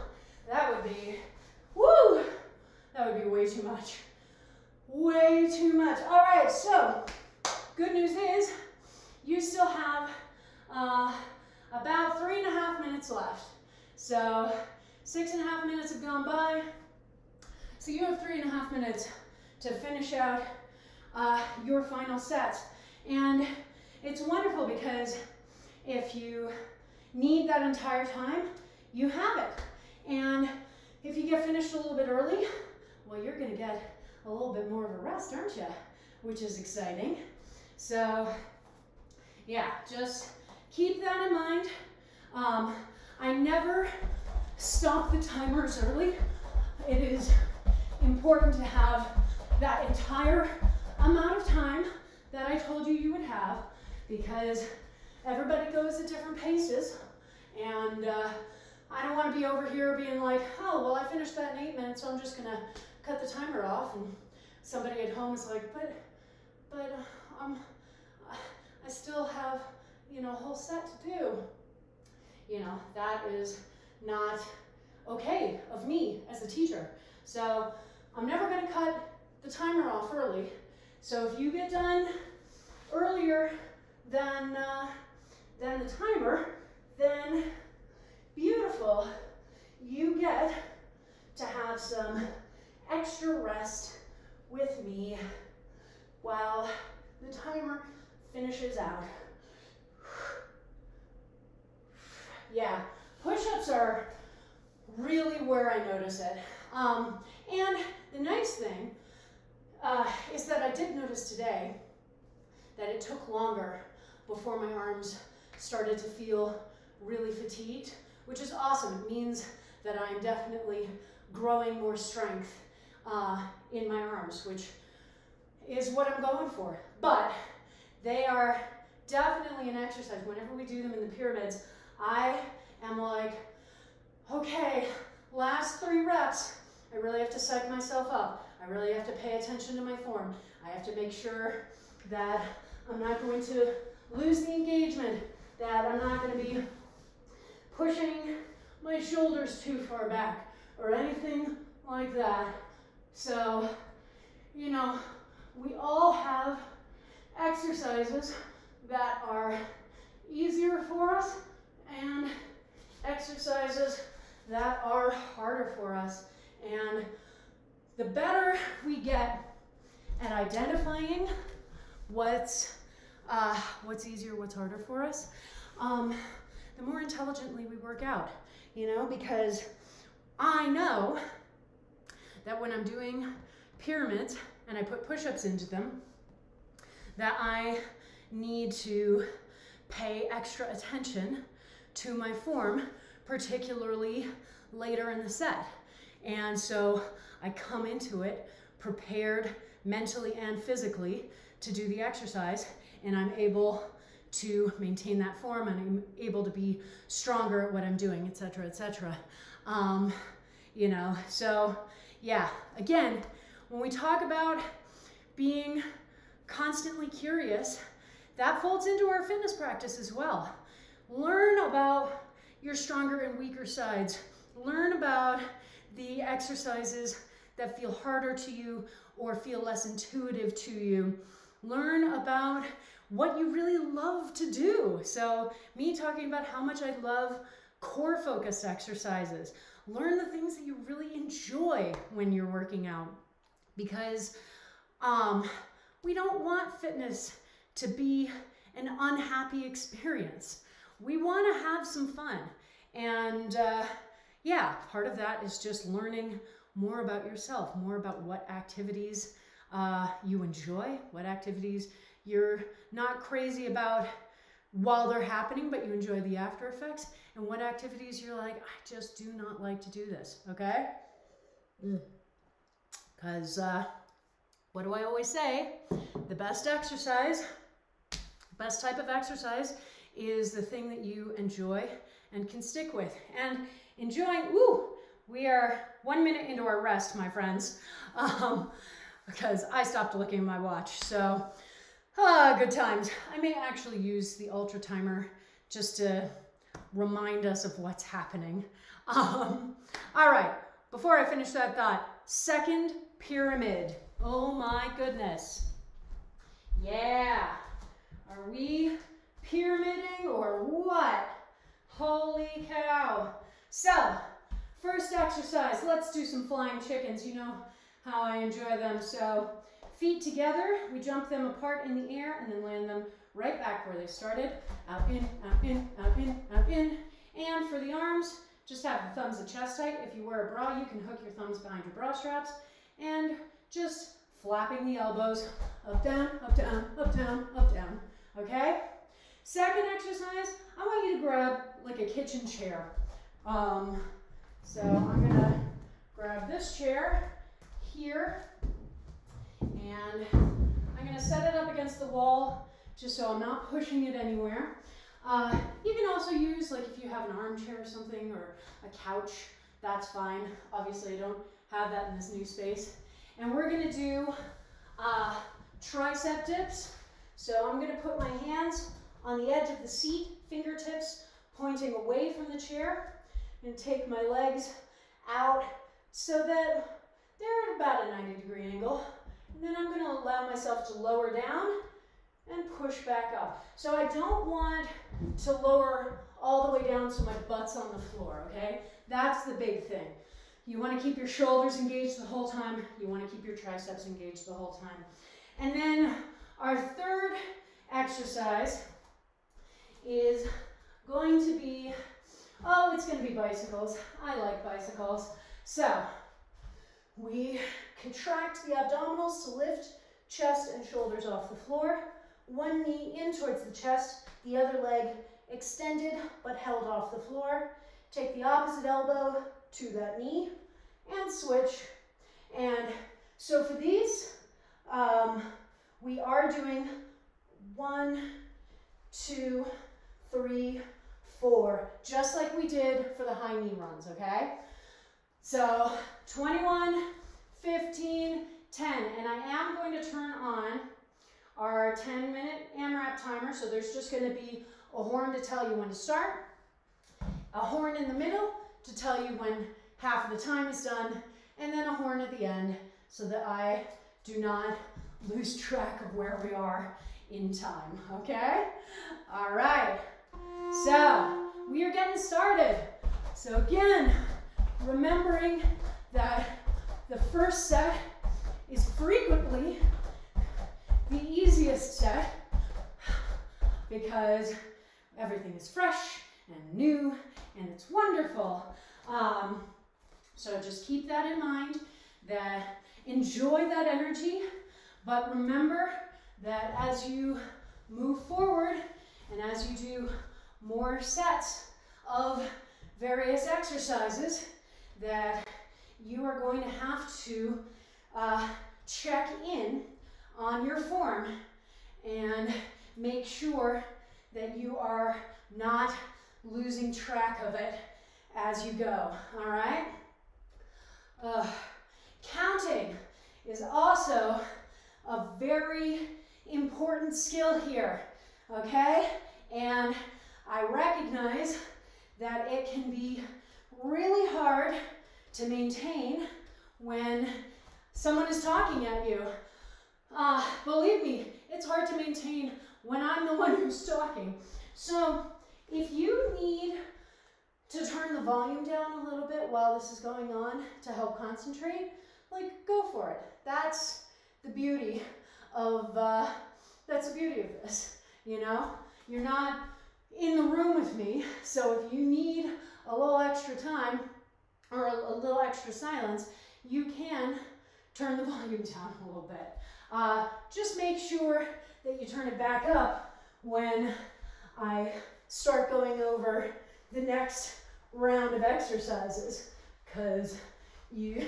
that would be, woo, that would be way too much. Way too much. All right, so good news is you still have about 3.5 minutes left. So 6.5 minutes have gone by. So you have 3.5 minutes to finish out your final sets. And it's wonderful because if you need that entire time, you have it. And if you get finished a little bit early, well, you're going to get a little bit more of a rest, aren't you? Which is exciting. So yeah, just keep that in mind. I never stop the timers early. It is important to have that entire amount of time that I told you you would have, because everybody goes at different paces, and I don't want to be over here being like, oh, well, I finished that in 8 minutes, so I'm just gonna cut the timer off, and somebody at home is like, but I still have, you know, a whole set to do. You know, that is not okay of me as a teacher. So I'm never going to cut the timer off early. So if you get done earlier than the timer, then beautiful. You get to have some extra rest with me while the timer finishes out. Yeah, push-ups are really where I notice it. And the nice thing is that I did notice today that it took longer before my arms started to feel really fatigued, which is awesome. It means that I'm definitely growing more strength in my arms, which is what I'm going for. But they are definitely an exercise. Whenever we do them in the pyramids, I am like, okay, last 3 reps, I really have to psych myself up. I really have to pay attention to my form. I have to make sure that I'm not going to lose the engagement, that I'm not going to be pushing my shoulders too far back or anything like that. So, you know, we all have exercises that are easier for us and exercises that are harder for us. And the better we get at identifying what's easier, what's harder for us, the more intelligently we work out, you know, because I know that when I'm doing pyramids and I put push-ups into them, that I need to pay extra attention to my form, particularly later in the set. And so I come into it prepared mentally and physically to do the exercise, and I'm able to maintain that form, and I'm able to be stronger at what I'm doing, etc., etc. You know, so yeah, again, when we talk about being constantly curious, that folds into our fitness practice as well. Learn about your stronger and weaker sides. Learn about the exercises that feel harder to you or feel less intuitive to you. Learn about what you really love to do. So me talking about how much I love core focused exercises. Learn the things that you really enjoy when you're working out, because we don't want fitness to be an unhappy experience. We want to have some fun. And yeah, part of that is just learning more about yourself, more about what activities you enjoy, what activities you're not crazy about while they're happening, but you enjoy the after effects, and what activities you're like, I just do not like to do this, okay? Because what do I always say? The best exercise, best type of exercise is the thing that you enjoy and can stick with. And enjoying, we are 1 minute into our rest, my friends, because I stopped looking at my watch. So, good times. I may actually use the ultra timer just to remind us of what's happening. All right, before I finish that thought, second pyramid. Oh my goodness. Yeah. Are we pyramiding or what? Holy cow. So, first exercise, let's do some flying chickens. You know how I enjoy them. So, feet together, we jump them apart in the air and then land them right back where they started. Out, in, out, in, out, in, out, in. And for the arms, just have the thumbs at chest height. If you wear a bra, you can hook your thumbs behind your bra straps. And just flapping the elbows, up, down, up, down, up, down, up, down. Okay? Second exercise, I want you to grab like a kitchen chair. So I'm gonna grab this chair here, and I'm gonna set it up against the wall just so I'm not pushing it anywhere. You can also use, like if you have an armchair or something, or a couch, that's fine. Obviously I don't have that in this new space. And we're gonna do tricep dips. So I'm gonna put my hands on the edge of the seat, fingertips pointing away from the chair, and take my legs out so that they're at about a 90-degree angle. And then I'm gonna allow myself to lower down and push back up. So I don't want to lower all the way down so my butt's on the floor, okay? That's the big thing. You want to keep your shoulders engaged the whole time. You want to keep your triceps engaged the whole time. And then our third exercise is going to be, it's going to be bicycles. I like bicycles. So We contract the abdominals to lift chest and shoulders off the floor. One knee in towards the chest, the other leg extended but held off the floor. Take the opposite elbow to that knee and switch. And so for these, we are doing 1, 2, 3, 4, just like we did for the high knee runs, okay? So 21, 15, 10, and I am going to turn on our 10-minute AMRAP timer, so there's just going to be a horn to tell you when to start, a horn in the middle to tell you when half of the time is done, and then a horn at the end so that I do not lose track of where we are in time, okay? All right, so we are getting started. So again, remembering that the first set is frequently the easiest set because everything is fresh and new and it's wonderful. So just keep that in mind, that enjoy that energy, but remember that as you move forward and as you do more sets of various exercises, that you are going to have to check in on your form and make sure that you are not losing track of it as you go, all right? Counting is also a very important skill here, okay? And I recognize that it can be really hard to maintain when someone is talking at you. Believe me, it's hard to maintain when I'm the one who's talking. So if you need to turn the volume down a little bit while this is going on to help concentrate, like, go for it. That's the beauty of this, you know? You're not in the room with me, so if you need a little extra time or a little extra silence, you can turn the volume down a little bit. Just make sure that you turn it back up when I start going over the next round of exercises, because you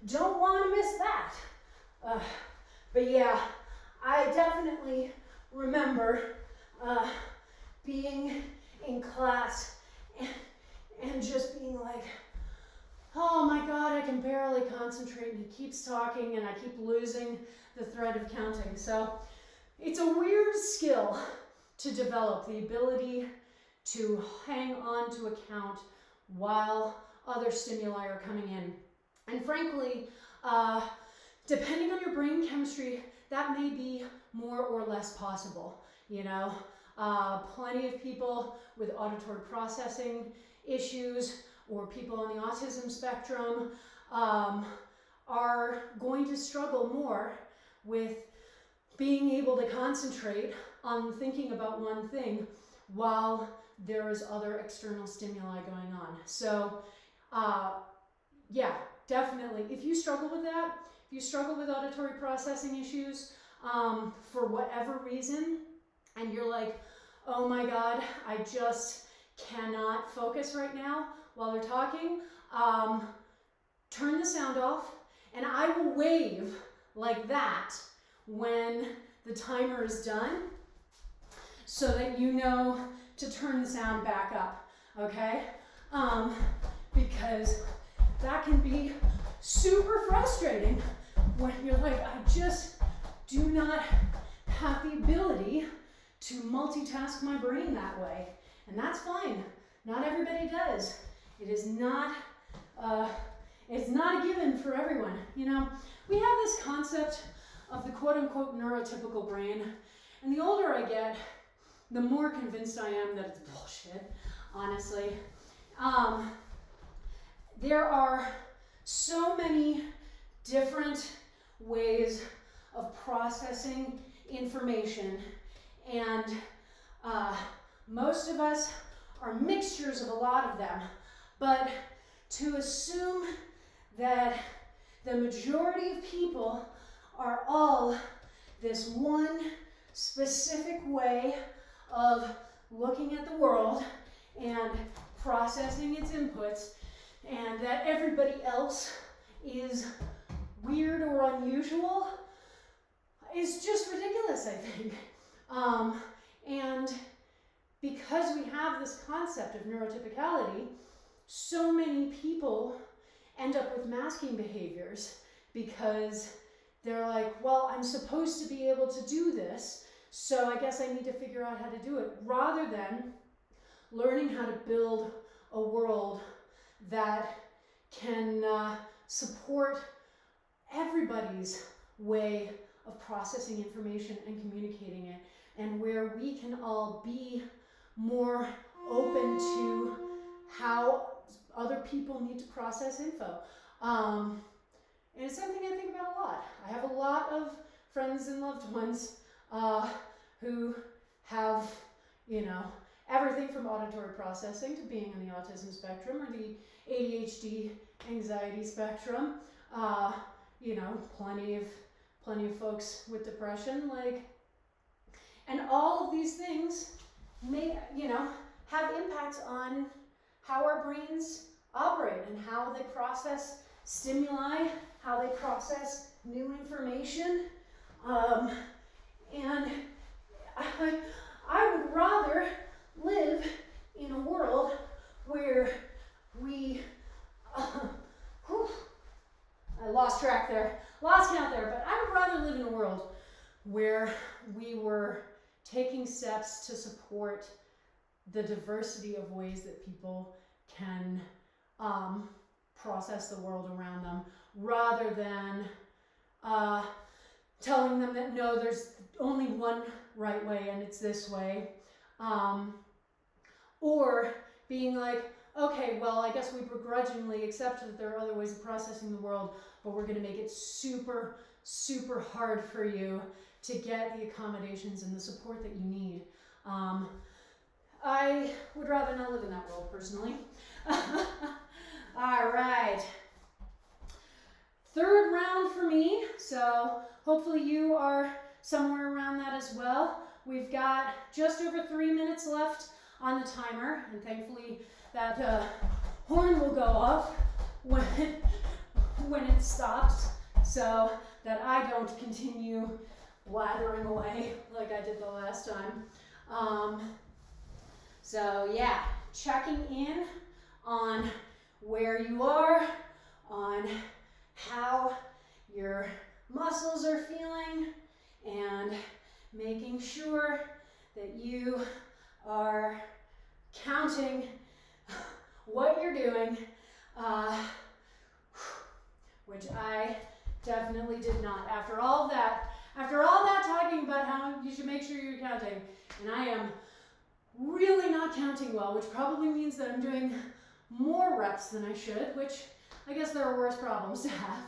don't want to miss that. But yeah, I definitely remember being in class and just being like, oh my God, I can barely concentrate, and he keeps talking and I keep losing the thread of counting. So it's a weird skill to develop, the ability to hang on to a count while other stimuli are coming in. And frankly, depending on your brain chemistry, that may be more or less possible, you know? Plenty of people with auditory processing issues or people on the autism spectrum are going to struggle more with being able to concentrate on thinking about one thing while there is other external stimuli going on. So yeah, definitely. If you struggle with that, if you struggle with auditory processing issues for whatever reason, and you're like, oh my God, I just cannot focus right now while they're talking, turn the sound off, and I will wave like that when the timer is done so that you know to turn the sound back up, okay? Because that can be super frustrating when you're like, I just do not have the ability to multitask my brain that way. And that's fine. Not everybody does. It is not, it's not a given for everyone. You know, we have this concept of the quote-unquote neurotypical brain, and the older I get, the more convinced I am that it's bullshit, honestly. There are so many different ways of processing information, and most of us are mixtures of a lot of them. But to assume that the majority of people are all this one specific way of looking at the world and processing its inputs, and that everybody else is weird or unusual is just ridiculous, I think. And because we have this concept of neurotypicality, so many people end up with masking behaviors because they're like, well, I'm supposed to be able to do this, so I guess I need to figure out how to do it, rather than learning how to build a world that can support everybody's way of processing information and communicating it, and where we can all be more open to how other people need to process info. And it's something I think about a lot. I have a lot of friends and loved ones who have, you know, everything from auditory processing to being on the autism spectrum or the ADHD anxiety spectrum. You know, plenty of folks with depression, like, and all of these things may, you know, have impacts on how our brains operate and how they process stimuli, how they process new information. And I would rather live in a world where we, I lost track there, lost count there, but I would rather live in a world where we were taking steps to support the diversity of ways that people can process the world around them, rather than telling them that no, there's only one right way and it's this way. Or being like, okay, well, I guess we begrudgingly accept that there are other ways of processing the world, but we're going to make it super, super hard for you to get the accommodations and the support that you need. I would rather not live in that world, personally. All right. Third round for me, so hopefully you are somewhere around that as well. We've got just over 3 minutes left on the timer, and thankfully that horn will go off when it stops, so that I don't continue blathering away like I did the last time. So yeah, checking in on where you are, on how your muscles are feeling, and making sure that you are counting what you're doing, which I definitely did not. After all that talking about how you should make sure you're counting, and I am really not counting well, which probably means that I'm doing more reps than I should, which I guess there are worse problems to have.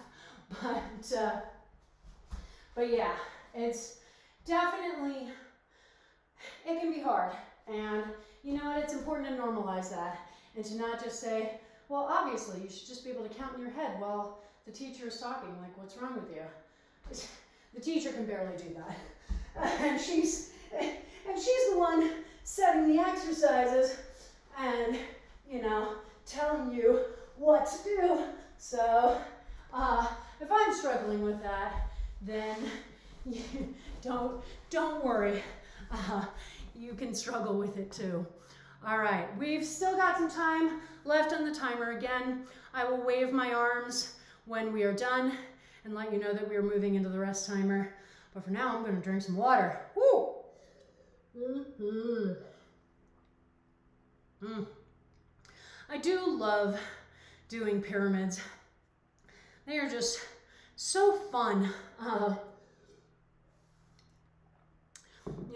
But yeah, it's definitely, it can be hard. And you know what, it's important to normalize that and to not just say, well, obviously you should just be able to count in your head while the teacher is talking, like, what's wrong with you? The teacher can barely do that. And she's the one setting the exercises and, you know, telling you what to do. So if I'm struggling with that, then don't worry. You can struggle with it too. All right, we've still got some time left on the timer. Again, I will wave my arms when we are done and let you know that we are moving into the rest timer. But for now, I'm going to drink some water. Woo! I do love doing pyramids. They are just so fun.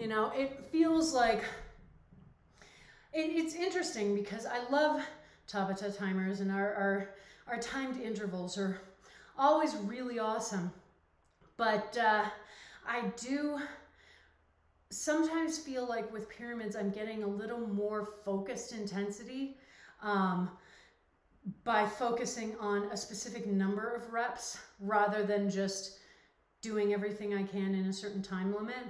You know, it feels like, it's interesting because I love Tabata timers, and our timed intervals are always really awesome. But I do sometimes feel like with pyramids, I'm getting a little more focused intensity by focusing on a specific number of reps rather than just doing everything I can in a certain time limit.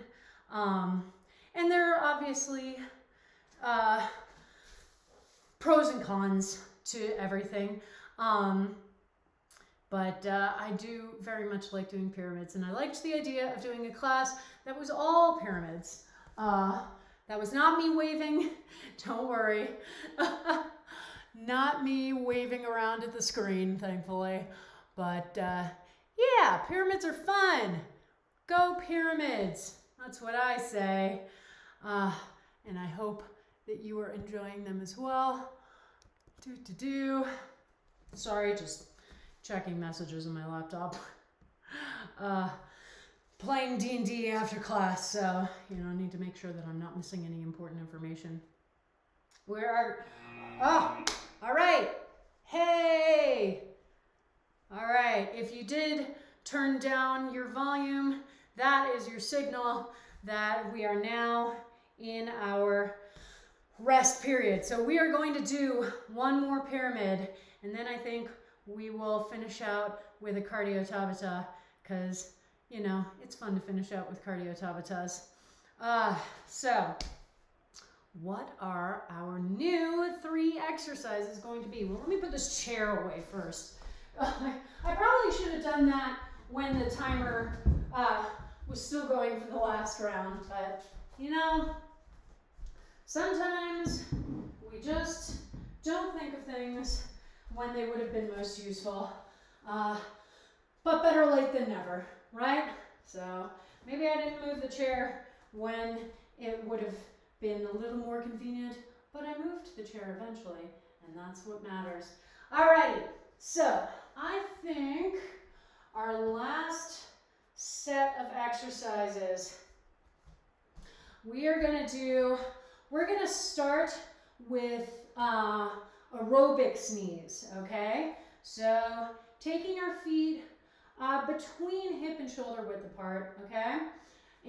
And there are obviously pros and cons to everything. But I do very much like doing pyramids, and I liked the idea of doing a class that was all pyramids. That was not me waving, don't worry. Not me waving around at the screen, thankfully. But yeah, pyramids are fun. Go pyramids. That's what I say. And I hope that you are enjoying them as well. Sorry, just checking messages on my laptop. Playing D&D after class, so you know, I need to make sure that I'm not missing any important information. Oh, all right. Hey. All right, if you did turn down your volume, that is your signal that we are now in our rest period. So we are going to do one more pyramid, and then I think we will finish out with a cardio tabata, because, you know, it's fun to finish out with cardio tabatas. So what are our new 3 exercises going to be? Well, let me put this chair away first. I probably should have done that when the timer was still going for the last round, but you know, sometimes we just don't think of things when they would have been most useful. But better late than never, right? So maybe I didn't move the chair when it would have been a little more convenient, but I moved the chair eventually, and that's what matters. Alrighty, so I think our last set of exercises we're gonna start with aerobic knees, okay? So taking our feet between hip and shoulder width apart, okay?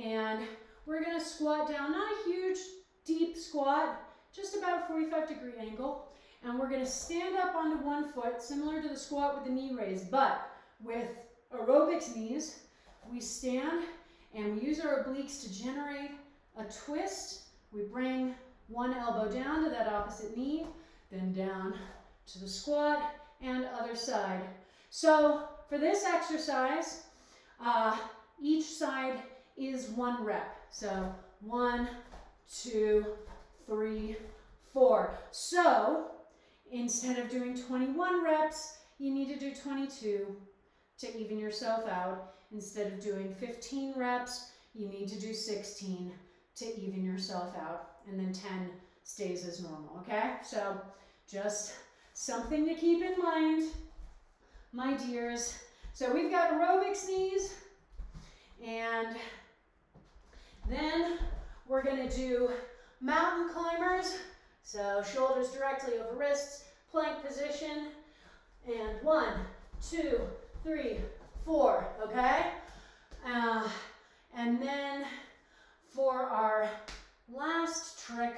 And we're gonna squat down, not a huge deep squat, just about a 45-degree angle. And we're gonna stand up onto one foot, similar to the squat with the knee raised, but with aerobic knees, we stand and we use our obliques to generate a twist. We bring one elbow down to that opposite knee, then down to the squat and other side. So for this exercise, each side is 1 rep. So 1, 2, 3, 4. So instead of doing 21 reps, you need to do 22 to even yourself out. Instead of doing 15 reps, you need to do 16 to even yourself out. And then 10 stays as normal, okay? So just something to keep in mind, my dears. So we've got aerobics knees, and then we're gonna do mountain climbers. So shoulders directly over wrists, plank position, and 1, 2, 3, 4, okay? And then for our last trick,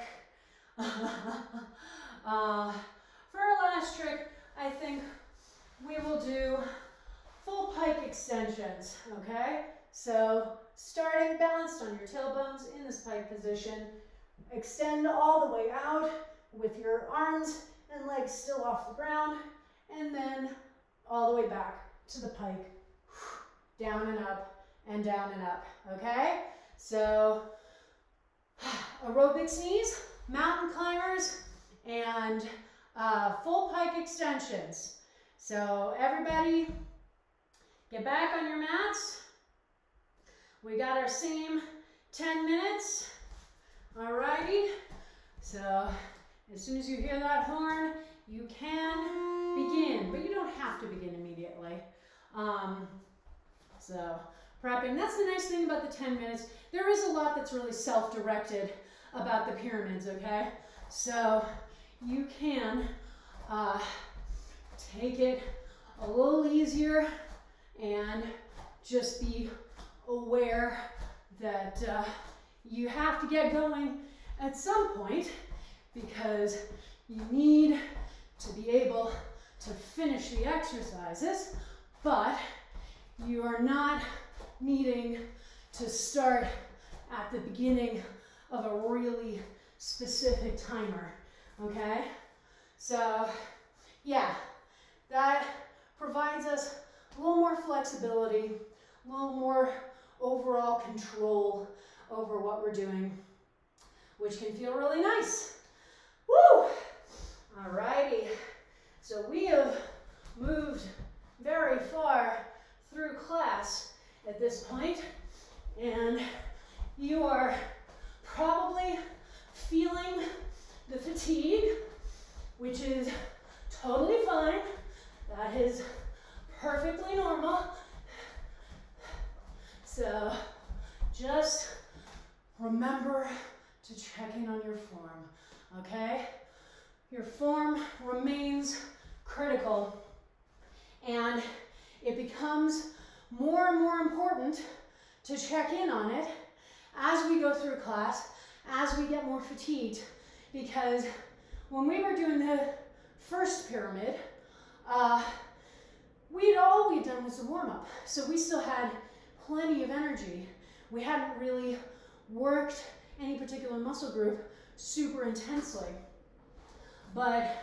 I think we will do full pike extensions, okay? So starting balanced on your tailbones in this pike position, extend all the way out with your arms and legs still off the ground, and then all the way back to the pike, down and up and down and up, okay? So aerobics knees, mountain climbers, and full pike extensions. So everybody get back on your mats. We got our same 10 minutes. Alrighty. So as soon as you hear that horn, you can begin, but you don't have to begin immediately. So prepping, that's the nice thing about the 10 minutes. There is a lot that's really self-directed about the pyramids, okay? So you can take it a little easier and just be aware that you have to get going at some point, because you need to be able to finish the exercises, but you are not needing to start at the beginning of a really specific timer, okay? So, yeah, that provides us a little more flexibility, a little more overall control over what we're doing, which can feel really nice. Woo! Alrighty, so we have moved very far through class at this point, and you are probably feeling the fatigue, which is totally fine. That is perfectly normal. So just remember to check in on your form, okay? Your form remains critical, and it becomes more and more important to check in on it as we go through class, as we get more fatigued, because when we were doing the first pyramid, all we'd done was the warm-up, so we still had plenty of energy. We hadn't really worked any particular muscle group super intensely. But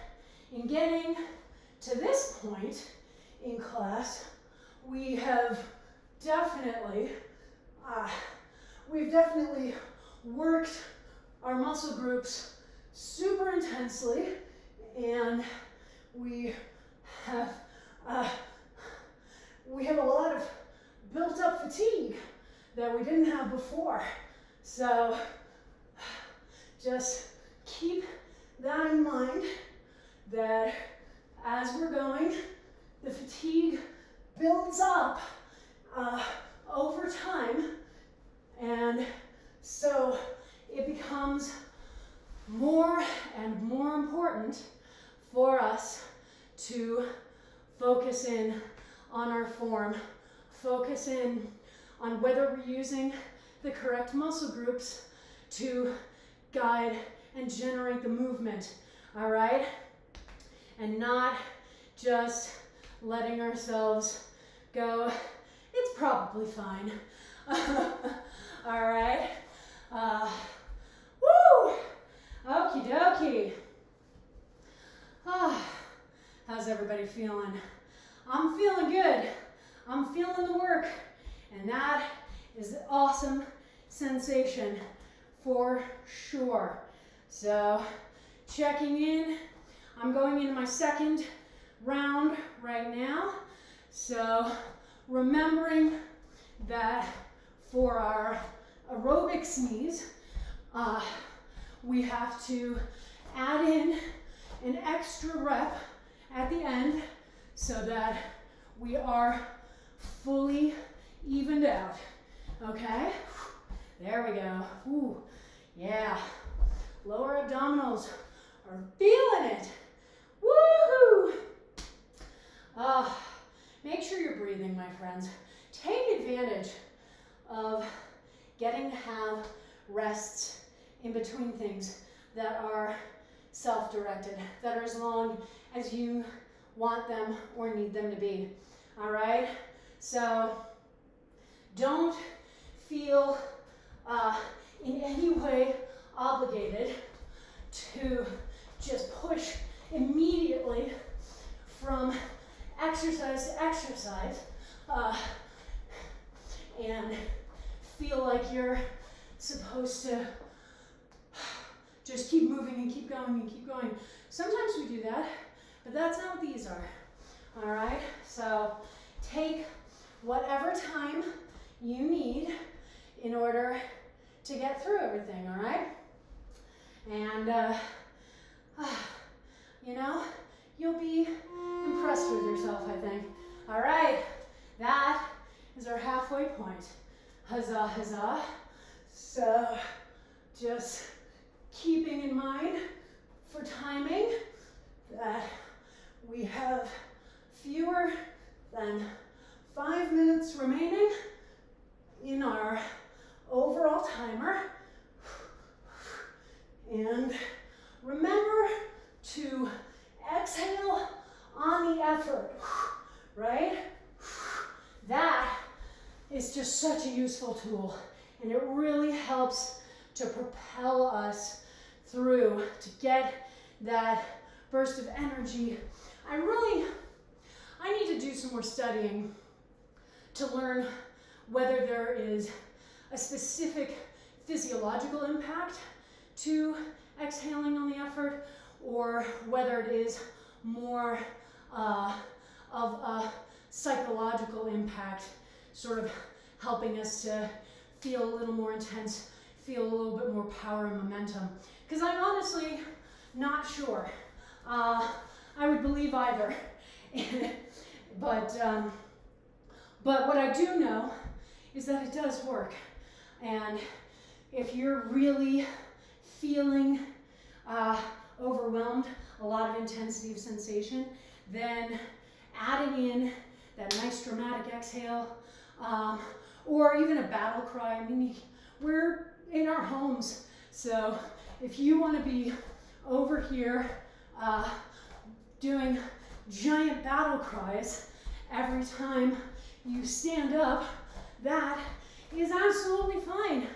in getting to this point in class, we have definitely, we've definitely worked our muscle groups super intensely, and we have a lot of built up fatigue that we didn't have before. So just keep that in mind, that as we're going, the fatigue builds up over time, and so it becomes more and more important for us to focus in on our form, focus in on whether we're using the correct muscle groups to guide and generate the movement, all right? And not just letting ourselves go, it's probably fine. All right? Woo! Okie dokie. How's everybody feeling? I'm feeling good. I'm feeling the work, and that is an awesome sensation for sure. So, checking in. I'm going into my second round right now. So, remembering that for our aerobics knees, we have to add in an extra rep at the end so that we are fully evened out. Okay? There we go. Ooh, yeah. Lower abdominals are feeling it. Woohoo! Make sure you're breathing, my friends. Take advantage of getting to have rests in between things that are self-directed, that are as long as you want them or need them to be. All right? So don't feel in any way obligated to just push immediately from exercise to exercise and feel like you're supposed to just keep moving and keep going and keep going. Sometimes we do that, but that's not what these are. All right? So take whatever time you need in order to get through everything, all right? And, you know, you'll be impressed with yourself, I think. All right, that is our halfway point. Huzzah, huzzah. So just keeping in mind for timing that we have fewer than 5 minutes remaining in our overall timer. And remember to exhale on the effort, right? That is just such a useful tool, and it really helps to propel us through, to get that burst of energy. I need to do some more studying to learn whether there is a specific physiological impact to exhaling on the effort, or whether it is more of a psychological impact, sort of helping us to feel a little more intense, feel a little bit more power and momentum. Because I'm honestly not sure. I would believe either. But what I do know is that it does work. And if you're really feeling overwhelmed, a lot of intensity of sensation, then adding in that nice dramatic exhale, or even a battle cry. I mean, we're in our homes, so if you want to be over here doing giant battle cries every time you stand up, that is absolutely fine.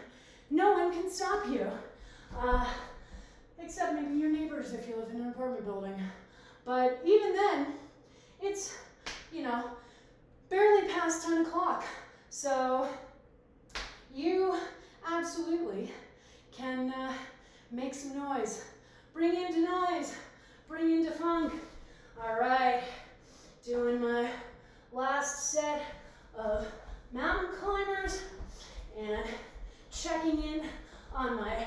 No one can stop you, except maybe your neighbors if you live in an apartment building. But even then, it's, you know, barely past 10 o'clock. So you absolutely can make some noise. Bring into noise, bring into funk. All right, doing my last set of mountain climbers and checking in on my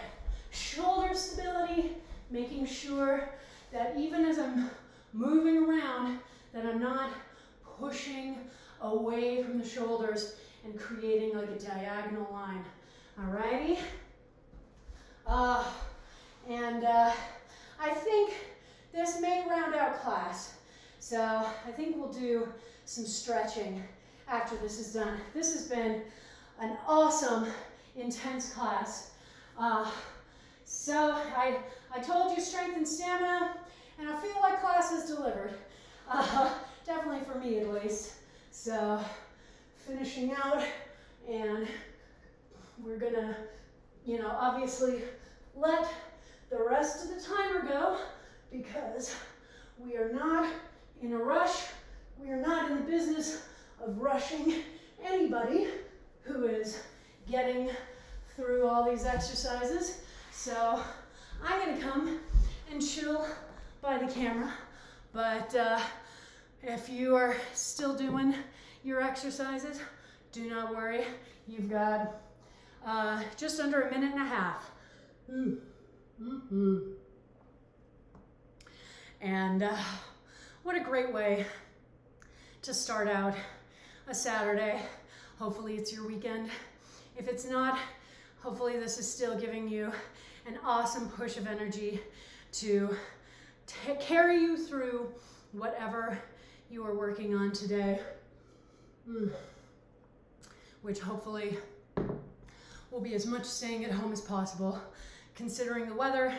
shoulder stability, making sure that even as I'm moving around, that I'm not pushing away from the shoulders and creating like a diagonal line. Alrighty? I think this may round out class. So I think we'll do some stretching after this is done. This has been an awesome, intense class. So I told you strength and stamina, and I feel like class is delivered. Definitely for me at least. So finishing out, and we're gonna, you know, obviously let the rest of the timer go because we are not in a rush. We are not in the business of rushing anybody who is getting through all these exercises. So I'm gonna come and chill by the camera, but if you are still doing your exercises, do not worry. You've got just under a minute and a half. And what a great way to start out a Saturday. Hopefully it's your weekend. If it's not, hopefully this is still giving you an awesome push of energy to carry you through whatever you are working on today, which hopefully will be as much staying at home as possible, considering the weather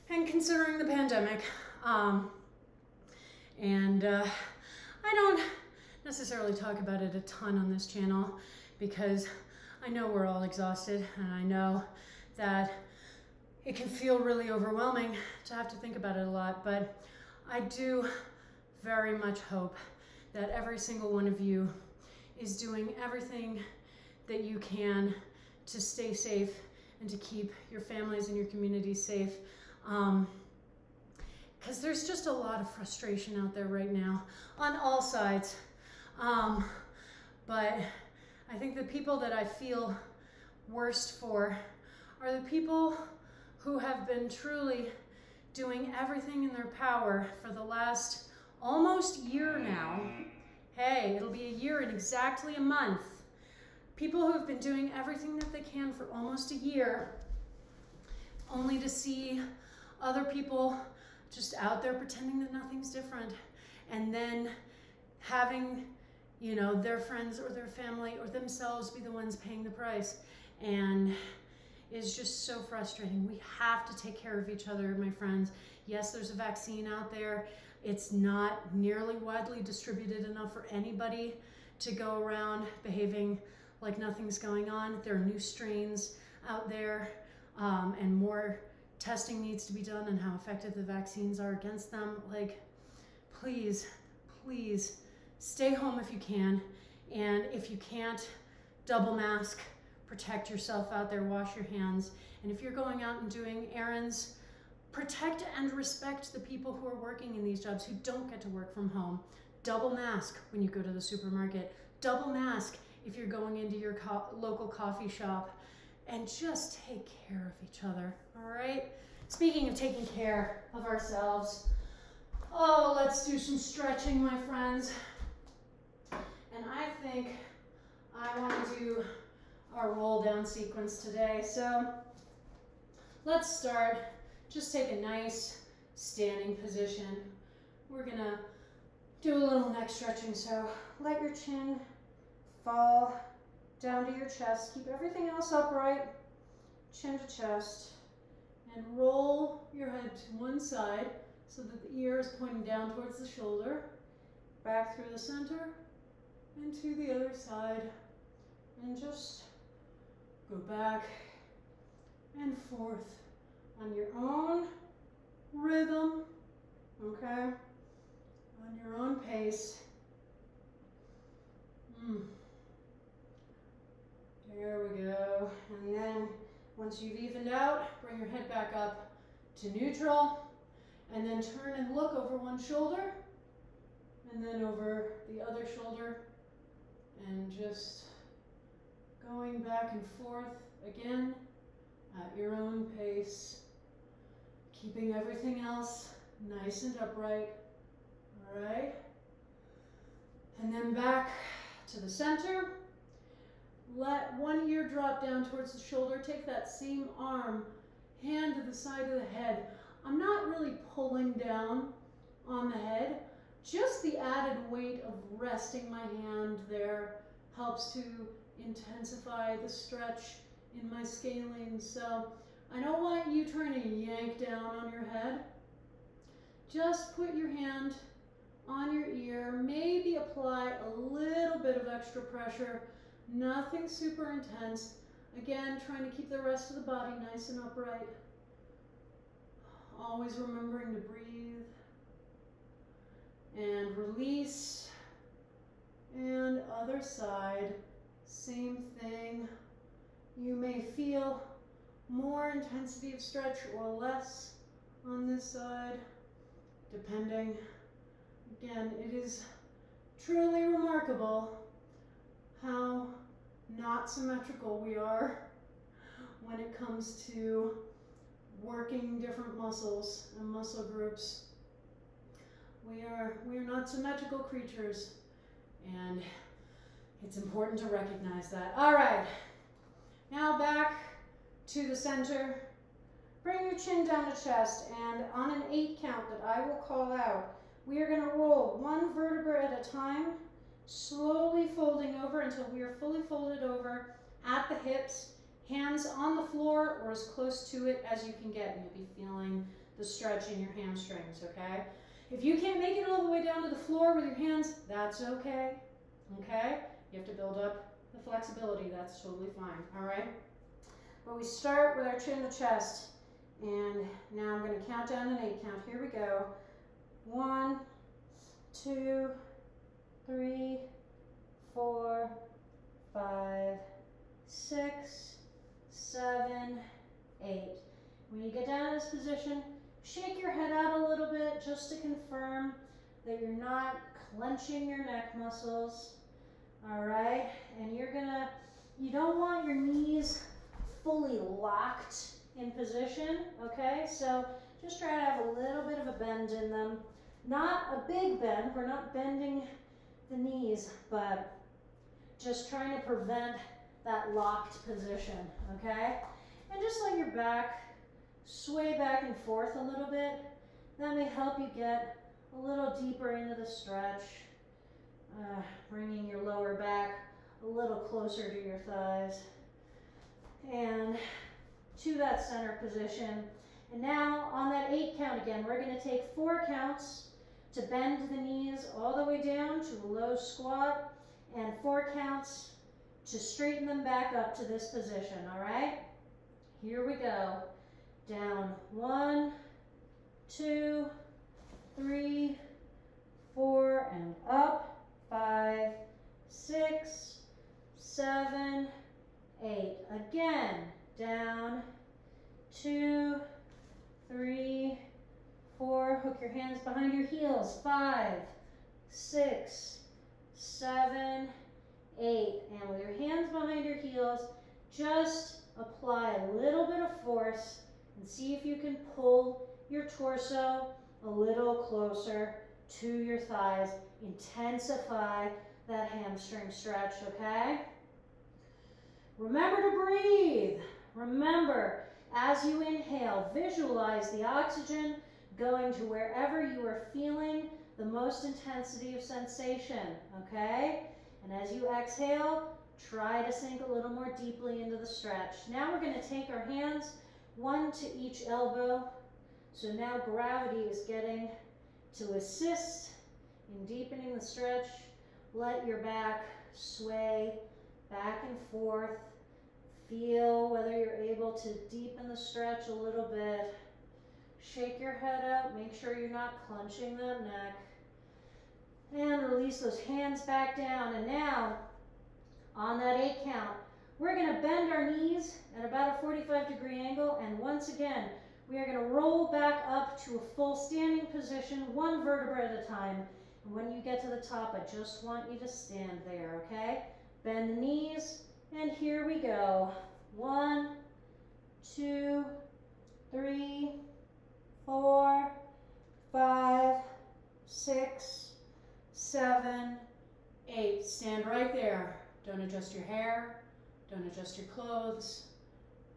and considering the pandemic. I don't necessarily talk about it a ton on this channel because I know we're all exhausted, and I know that it can feel really overwhelming to have to think about it a lot, but I do very much hope that every single one of you is doing everything that you can to stay safe and to keep your families and your communities safe. Because there's just a lot of frustration out there right now on all sides. But I think the people that I feel worst for are the people who have been truly doing everything in their power for the last almost year now. Hey, it'll be a year in exactly a month. People who have been doing everything that they can for almost a year, only to see other people just out there pretending that nothing's different, and then having, you know, their friends or their family or themselves be the ones paying the price. And it's just so frustrating. We have to take care of each other, my friends. Yes, there's a vaccine out there. It's not nearly widely distributed enough for anybody to go around behaving like nothing's going on. There are new strains out there, and more testing needs to be done on how effective the vaccines are against them. Like, please, please stay home if you can. And if you can't, double mask, protect yourself out there, wash your hands. And if you're going out and doing errands, protect and respect the people who are working in these jobs who don't get to work from home. Double mask when you go to the supermarket. Double mask if you're going into your local coffee shop. And just take care of each other, all right? Speaking of taking care of ourselves, oh, let's do some stretching, my friends. And I think I want to do our roll down sequence today. So let's start. Just take a nice standing position. We're gonna do a little neck stretching. So let your chin fall down to your chest. Keep everything else upright, chin to chest, and roll your head to one side so that the ear is pointing down towards the shoulder, back through the center, and to the other side, and just go back and forth on your own rhythm, okay? On your own pace. There we go. And then once you've evened out, bring your head back up to neutral, and then turn and look over one shoulder, and then over the other shoulder, and just going back and forth again at your own pace, keeping everything else nice and upright. All right. And then back to the center. Let one ear drop down towards the shoulder. Take that same arm, hand to the side of the head. I'm not really pulling down on the head. Just the added weight of resting my hand there helps to intensify the stretch in my scalene. So I don't want you trying to yank down on your head. Just put your hand on your ear. Maybe apply a little bit of extra pressure. Nothing super intense. Again, trying to keep the rest of the body nice and upright. Always remembering to breathe. And release. And other side, same thing. You may feel more intensity of stretch or less on this side, depending. Again, it is truly remarkable how not symmetrical we are when it comes to working different muscles and muscle groups. We are not symmetrical creatures, and it's important to recognize that. All right, now back to the center. Bring your chin down to chest, and on an 8 count that I will call out, we are going to roll one vertebra at a time, slowly folding over until we are fully folded over at the hips, hands on the floor or as close to it as you can get. You'll be feeling the stretch in your hamstrings, okay? If you can't make it all the way down to the floor with your hands, that's okay, okay? You have to build up the flexibility. That's totally fine, all right? But we start with our chin to chest, and now I'm going to count down an 8 count. Here we go. 1, 2, 3, 4, 5, 6, 7, 8. When you get down in this position, shake your head out a little bit just to confirm that you're not clenching your neck muscles. All right, and you don't want your knees fully locked in position, okay? So just try to have a little bit of a bend in them. Not a big bend, we're not bending the knees, but just trying to prevent that locked position, okay? And just let your back sway back and forth a little bit. That may help you get a little deeper into the stretch, bringing your lower back a little closer to your thighs and to that center position. And now on that 8 count again, we're going to take 4 counts to bend the knees all the way down to a low squat, and 4 counts to straighten them back up to this position, all right? Here we go. Down 1, 2, 3, 4, and up. 5, 6, 7, 8. Again, down 2, 3, 4. Hook your hands behind your heels. 5, 6, 7, 8. And with your hands behind your heels, just apply a little bit of force and see if you can pull your torso a little closer to your thighs. Intensify that hamstring stretch, okay? Remember to breathe. Remember, as you inhale, visualize the oxygen going to wherever you are feeling the most intensity of sensation, okay? And as you exhale, try to sink a little more deeply into the stretch. Now we're going to take our hands, 1 to each elbow. So now gravity is getting to assist in deepening the stretch. Let your back sway back and forth. Feel whether you're able to deepen the stretch a little bit. Shake your head out. Make sure you're not clenching that neck. And release those hands back down. And now, on that 8 count, we're going to bend our knees at about a 45-degree angle. And once again, we are going to roll back up to a full standing position, 1 vertebra at a time. And when you get to the top, I just want you to stand there, okay? Bend the knees, and here we go. 1, 2, 3, 4, 5, 6, 7, 8. Stand right there. Don't adjust your hair. Don't adjust your clothes.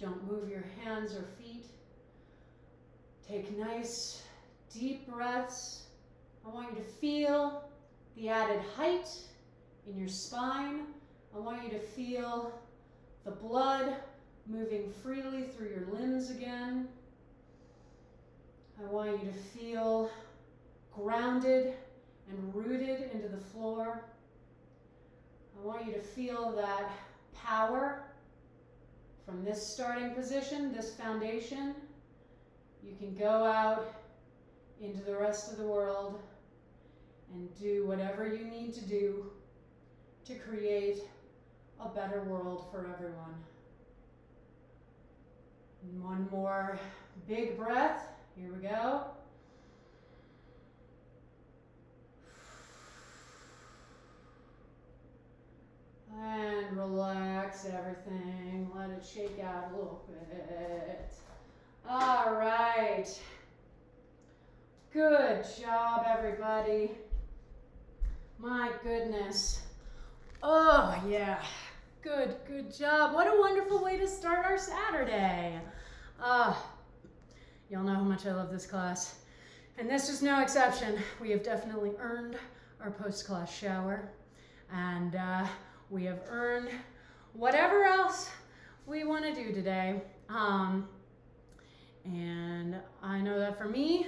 Don't move your hands or feet. Take nice, deep breaths. I want you to feel the added height in your spine. I want you to feel the blood moving freely through your limbs again. I want you to feel grounded and rooted into the floor. I want you to feel that power from this starting position, this foundation. You can go out into the rest of the world and do whatever you need to do to create a better world for everyone. And 1 more big breath. Here we go. And relax everything. Let it shake out a little bit. All right. Good job, everybody. My goodness. Oh, yeah. Good job. What a wonderful way to start our Saturday. Y'all know how much I love this class. And this is no exception. We have definitely earned our post-class shower. And we have earned whatever else we want to do today. And I know that for me,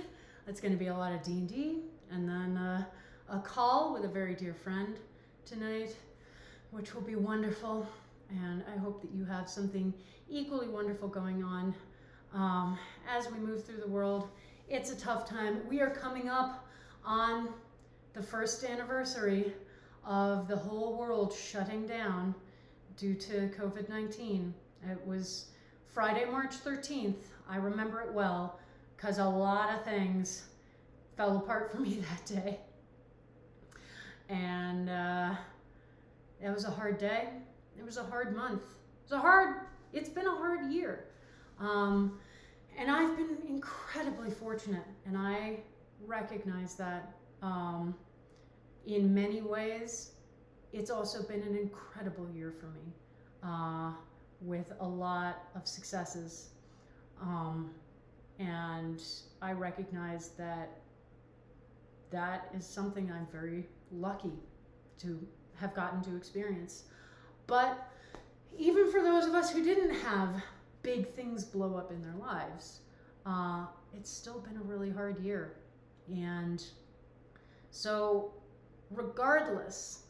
it's going to be a lot of D&D, and then a call with a very dear friend tonight, which will be wonderful. And I hope that you have something equally wonderful going on as we move through the world. It's a tough time. We are coming up on the 1st anniversary of the whole world shutting down due to COVID-19. It was Friday, March 13th. I remember it well because a lot of things fell apart for me that day. And it was a hard day. It was a hard month. It's been a hard year. And I've been incredibly fortunate, and I recognize that in many ways, it's also been an incredible year for me with a lot of successes. And I recognize that that is something I'm very lucky to have gotten to experience. But even for those of us who didn't have big things blow up in their lives, it's still been a really hard year. And So regardless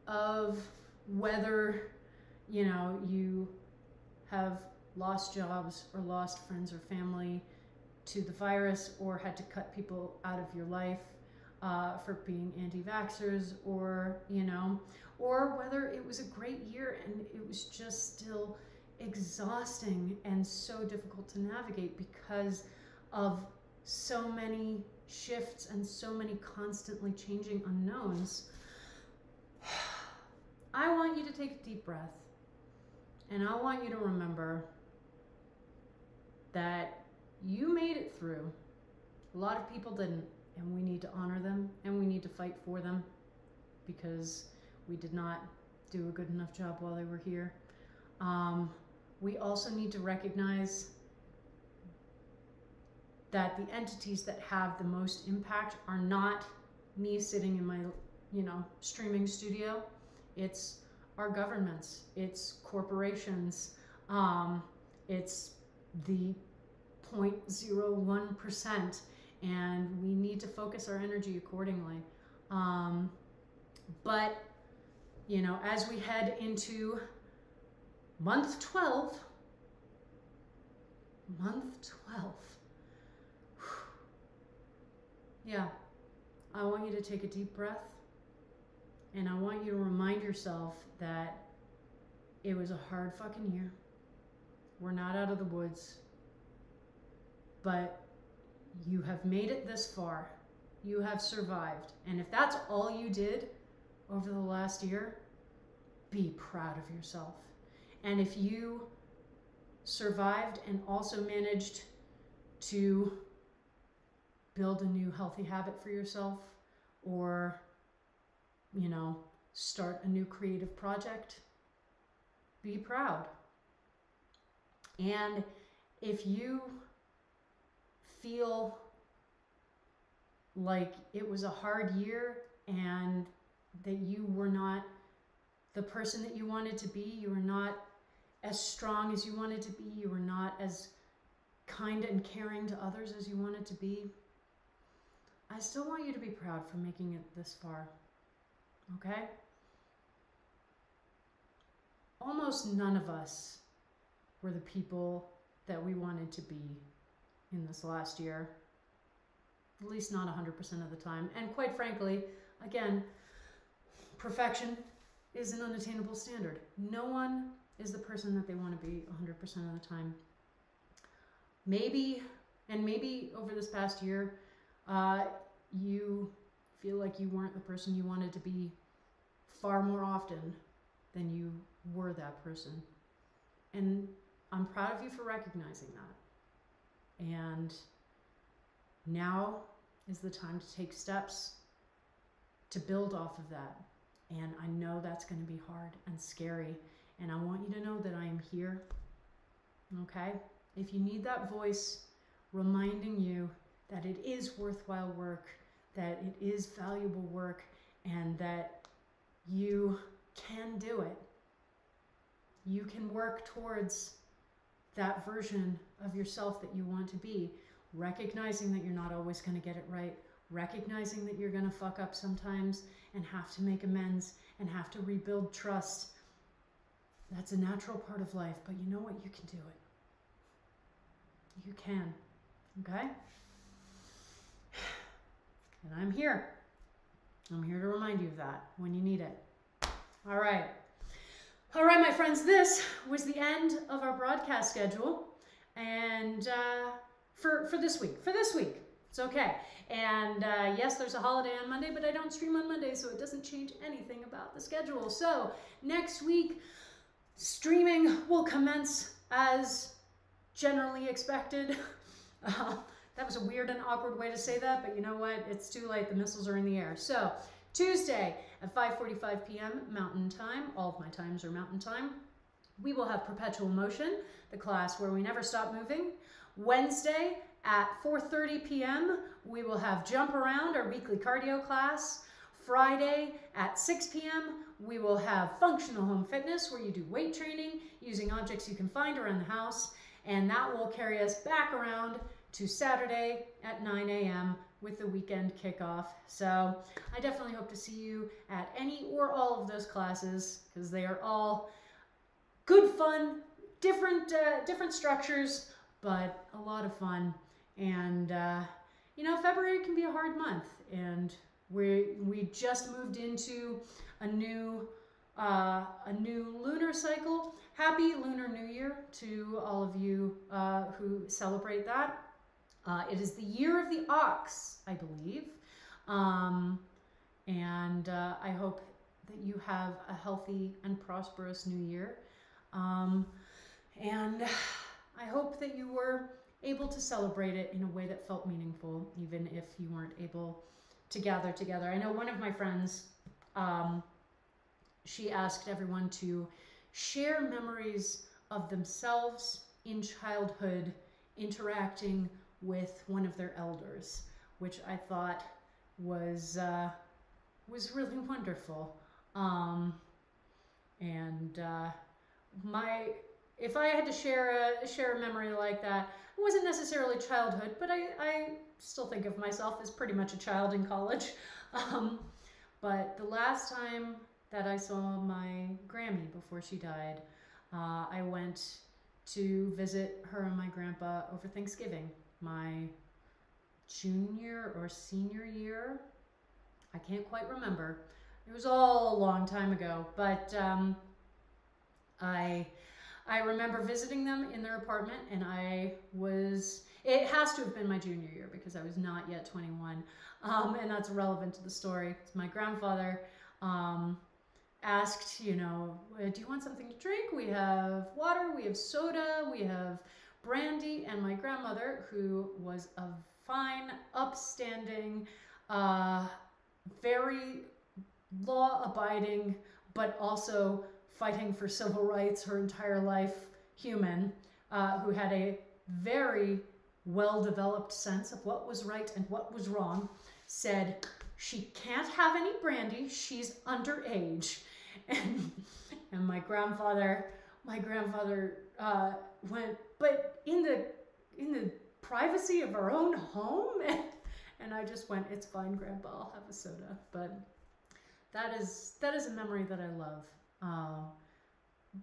of whether, you know, you have lost jobs or lost friends or family to the virus, or had to cut people out of your life for being anti-vaxxers, or, you know, or whether it was a great year and it was just still exhausting and so difficult to navigate because of so many shifts and so many constantly changing unknowns, I want you to take a deep breath, and I want you to remember that you made it through. A lot of people didn't, and we need to honor them, and we need to fight for them, because we did not do a good enough job while they were here. We also need to recognize that the entities that have the most impact are not me sitting in my, you know, streaming studio. It's our governments, it's corporations, it's the 0.01%, and we need to focus our energy accordingly. But, you know, as we head into month 12, yeah, I want you to take a deep breath, and I want you to remind yourself that it was a hard fucking year. We're not out of the woods, but you have made it this far. You have survived. And if that's all you did over the last year, be proud of yourself. And if you survived and also managed to build a new healthy habit for yourself, or, you know, start a new creative project, be proud. And if you feel like it was a hard year and that you were not the person that you wanted to be, you were not as strong as you wanted to be, you were not as kind and caring to others as you wanted to be, I still want you to be proud for making it this far, okay? Almost none of us were the people that we wanted to be in this last year, at least not 100% of the time. And quite frankly, again, perfection is an unattainable standard. No one is the person that they want to be 100% of the time. Maybe over this past year, you feel like you weren't the person you wanted to be far more often than you were that person. And I'm proud of you for recognizing that. And now is the time to take steps to build off of that. And I know that's going to be hard and scary. And I want you to know that I am here. Okay? If you need that voice reminding you that it is worthwhile work, that it is valuable work, and that you can do it. You can work towards that version of yourself that you want to be, recognizing that you're not always going to get it right, recognizing that you're going to fuck up sometimes and have to make amends and have to rebuild trust. That's a natural part of life, but you know what? You can do it. You can, okay? And I'm here. I'm here to remind you of that when you need it. All right. All right, my friends, this was the end of our broadcast schedule. And for this week. It's okay. And yes, there's a holiday on Monday, but I don't stream on Monday, so it doesn't change anything about the schedule. So next week, streaming will commence as generally expected. That was a weird and awkward way to say that, but you know what? It's too late. The missiles are in the air. So Tuesday at 5:45 p.m. Mountain Time, all of my times are Mountain Time, we will have Perpetual Motion, the class where we never stop moving. Wednesday at 4:30 p.m. we will have Jump Around, our weekly cardio class. Friday at 6 p.m. we will have Functional Home Fitness, where you do weight training using objects you can find around the house. And that will carry us back around to Saturday at 9 a.m. with the weekend kickoff. So I definitely hope to see you at any or all of those classes, because they are all good fun, different structures, but a lot of fun. And you know, February can be a hard month, and we just moved into a new lunar cycle. Happy Lunar New Year to all of you who celebrate that. It is the year of the ox, I believe. And I hope that you have a healthy and prosperous new year. And I hope that you were able to celebrate it in a way that felt meaningful, even if you weren't able to gather together. I know one of my friends, she asked everyone to share memories of themselves in childhood interacting with one of their elders, which I thought was really wonderful. If I had to share a memory like that, it wasn't necessarily childhood, but I still think of myself as pretty much a child in college. But the last time that I saw my Grammy before she died, I went to visit her and my grandpa over Thanksgiving, my junior or senior year. I can't quite remember. It was all a long time ago, but I remember visiting them in their apartment, and it has to have been my junior year because I was not yet 21, and that's relevant to the story. My grandfather asked, you know, do you want something to drink? We have water, we have soda, we have brandy. And my grandmother, who was a fine, upstanding, very law-abiding, but also fighting for civil rights her entire life human, who had a very well-developed sense of what was right and what was wrong, said, she can't have any brandy, she's underage. And my grandfather went, but in the privacy of our own home? And I just went, it's fine, Grandpa, I'll have a soda. But that is a memory that I love,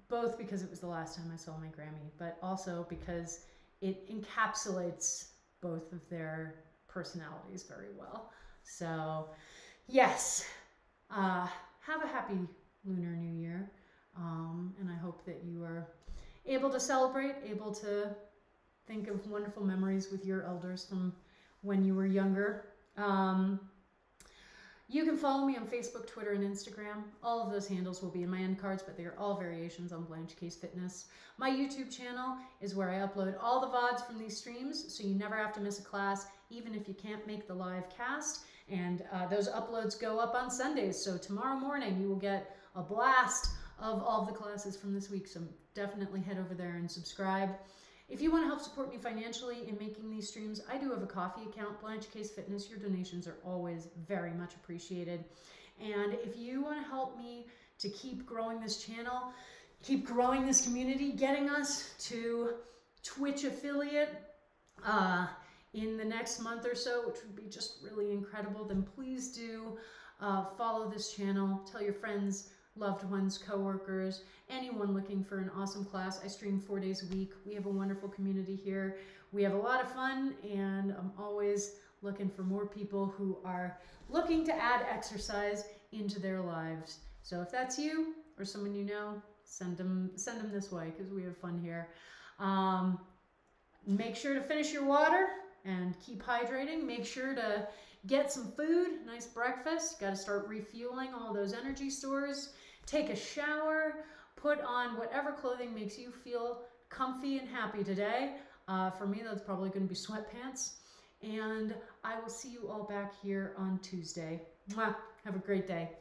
both because it was the last time I saw my Grammy, but also because it encapsulates both of their personalities very well. So yes, have a happy Lunar New Year, and I hope that you are able to celebrate, able to think of wonderful memories with your elders from when you were younger. You can follow me on Facebook, Twitter, and Instagram. All of those handles will be in my end cards, but they are all variations on Blanche Case Fitness. My YouTube channel is where I upload all the VODs from these streams, so you never have to miss a class, even if you can't make the live cast. And those uploads go up on Sundays, so tomorrow morning you will get a blast of all of the classes from this week, so definitely head over there and subscribe. If you want to help support me financially in making these streams, I do have a coffee account, Blanche Case Fitness. Your donations are always very much appreciated. And if you want to help me to keep growing this channel, keep growing this community, getting us to Twitch affiliate in the next month or so, which would be just really incredible, then please do follow this channel. Tell your friends, loved ones, coworkers, anyone looking for an awesome class. I stream 4 days a week. We have a wonderful community here. We have a lot of fun, and I'm always looking for more people who are looking to add exercise into their lives. So if that's you or someone you know, send them this way, because we have fun here. Make sure to finish your water and keep hydrating. Make sure to get some food, nice breakfast. Got to start refueling all those energy stores. Take a shower. Put on whatever clothing makes you feel comfy and happy today. For me, that's probably going to be sweatpants. And I will see you all back here on Tuesday. Mwah. Have a great day.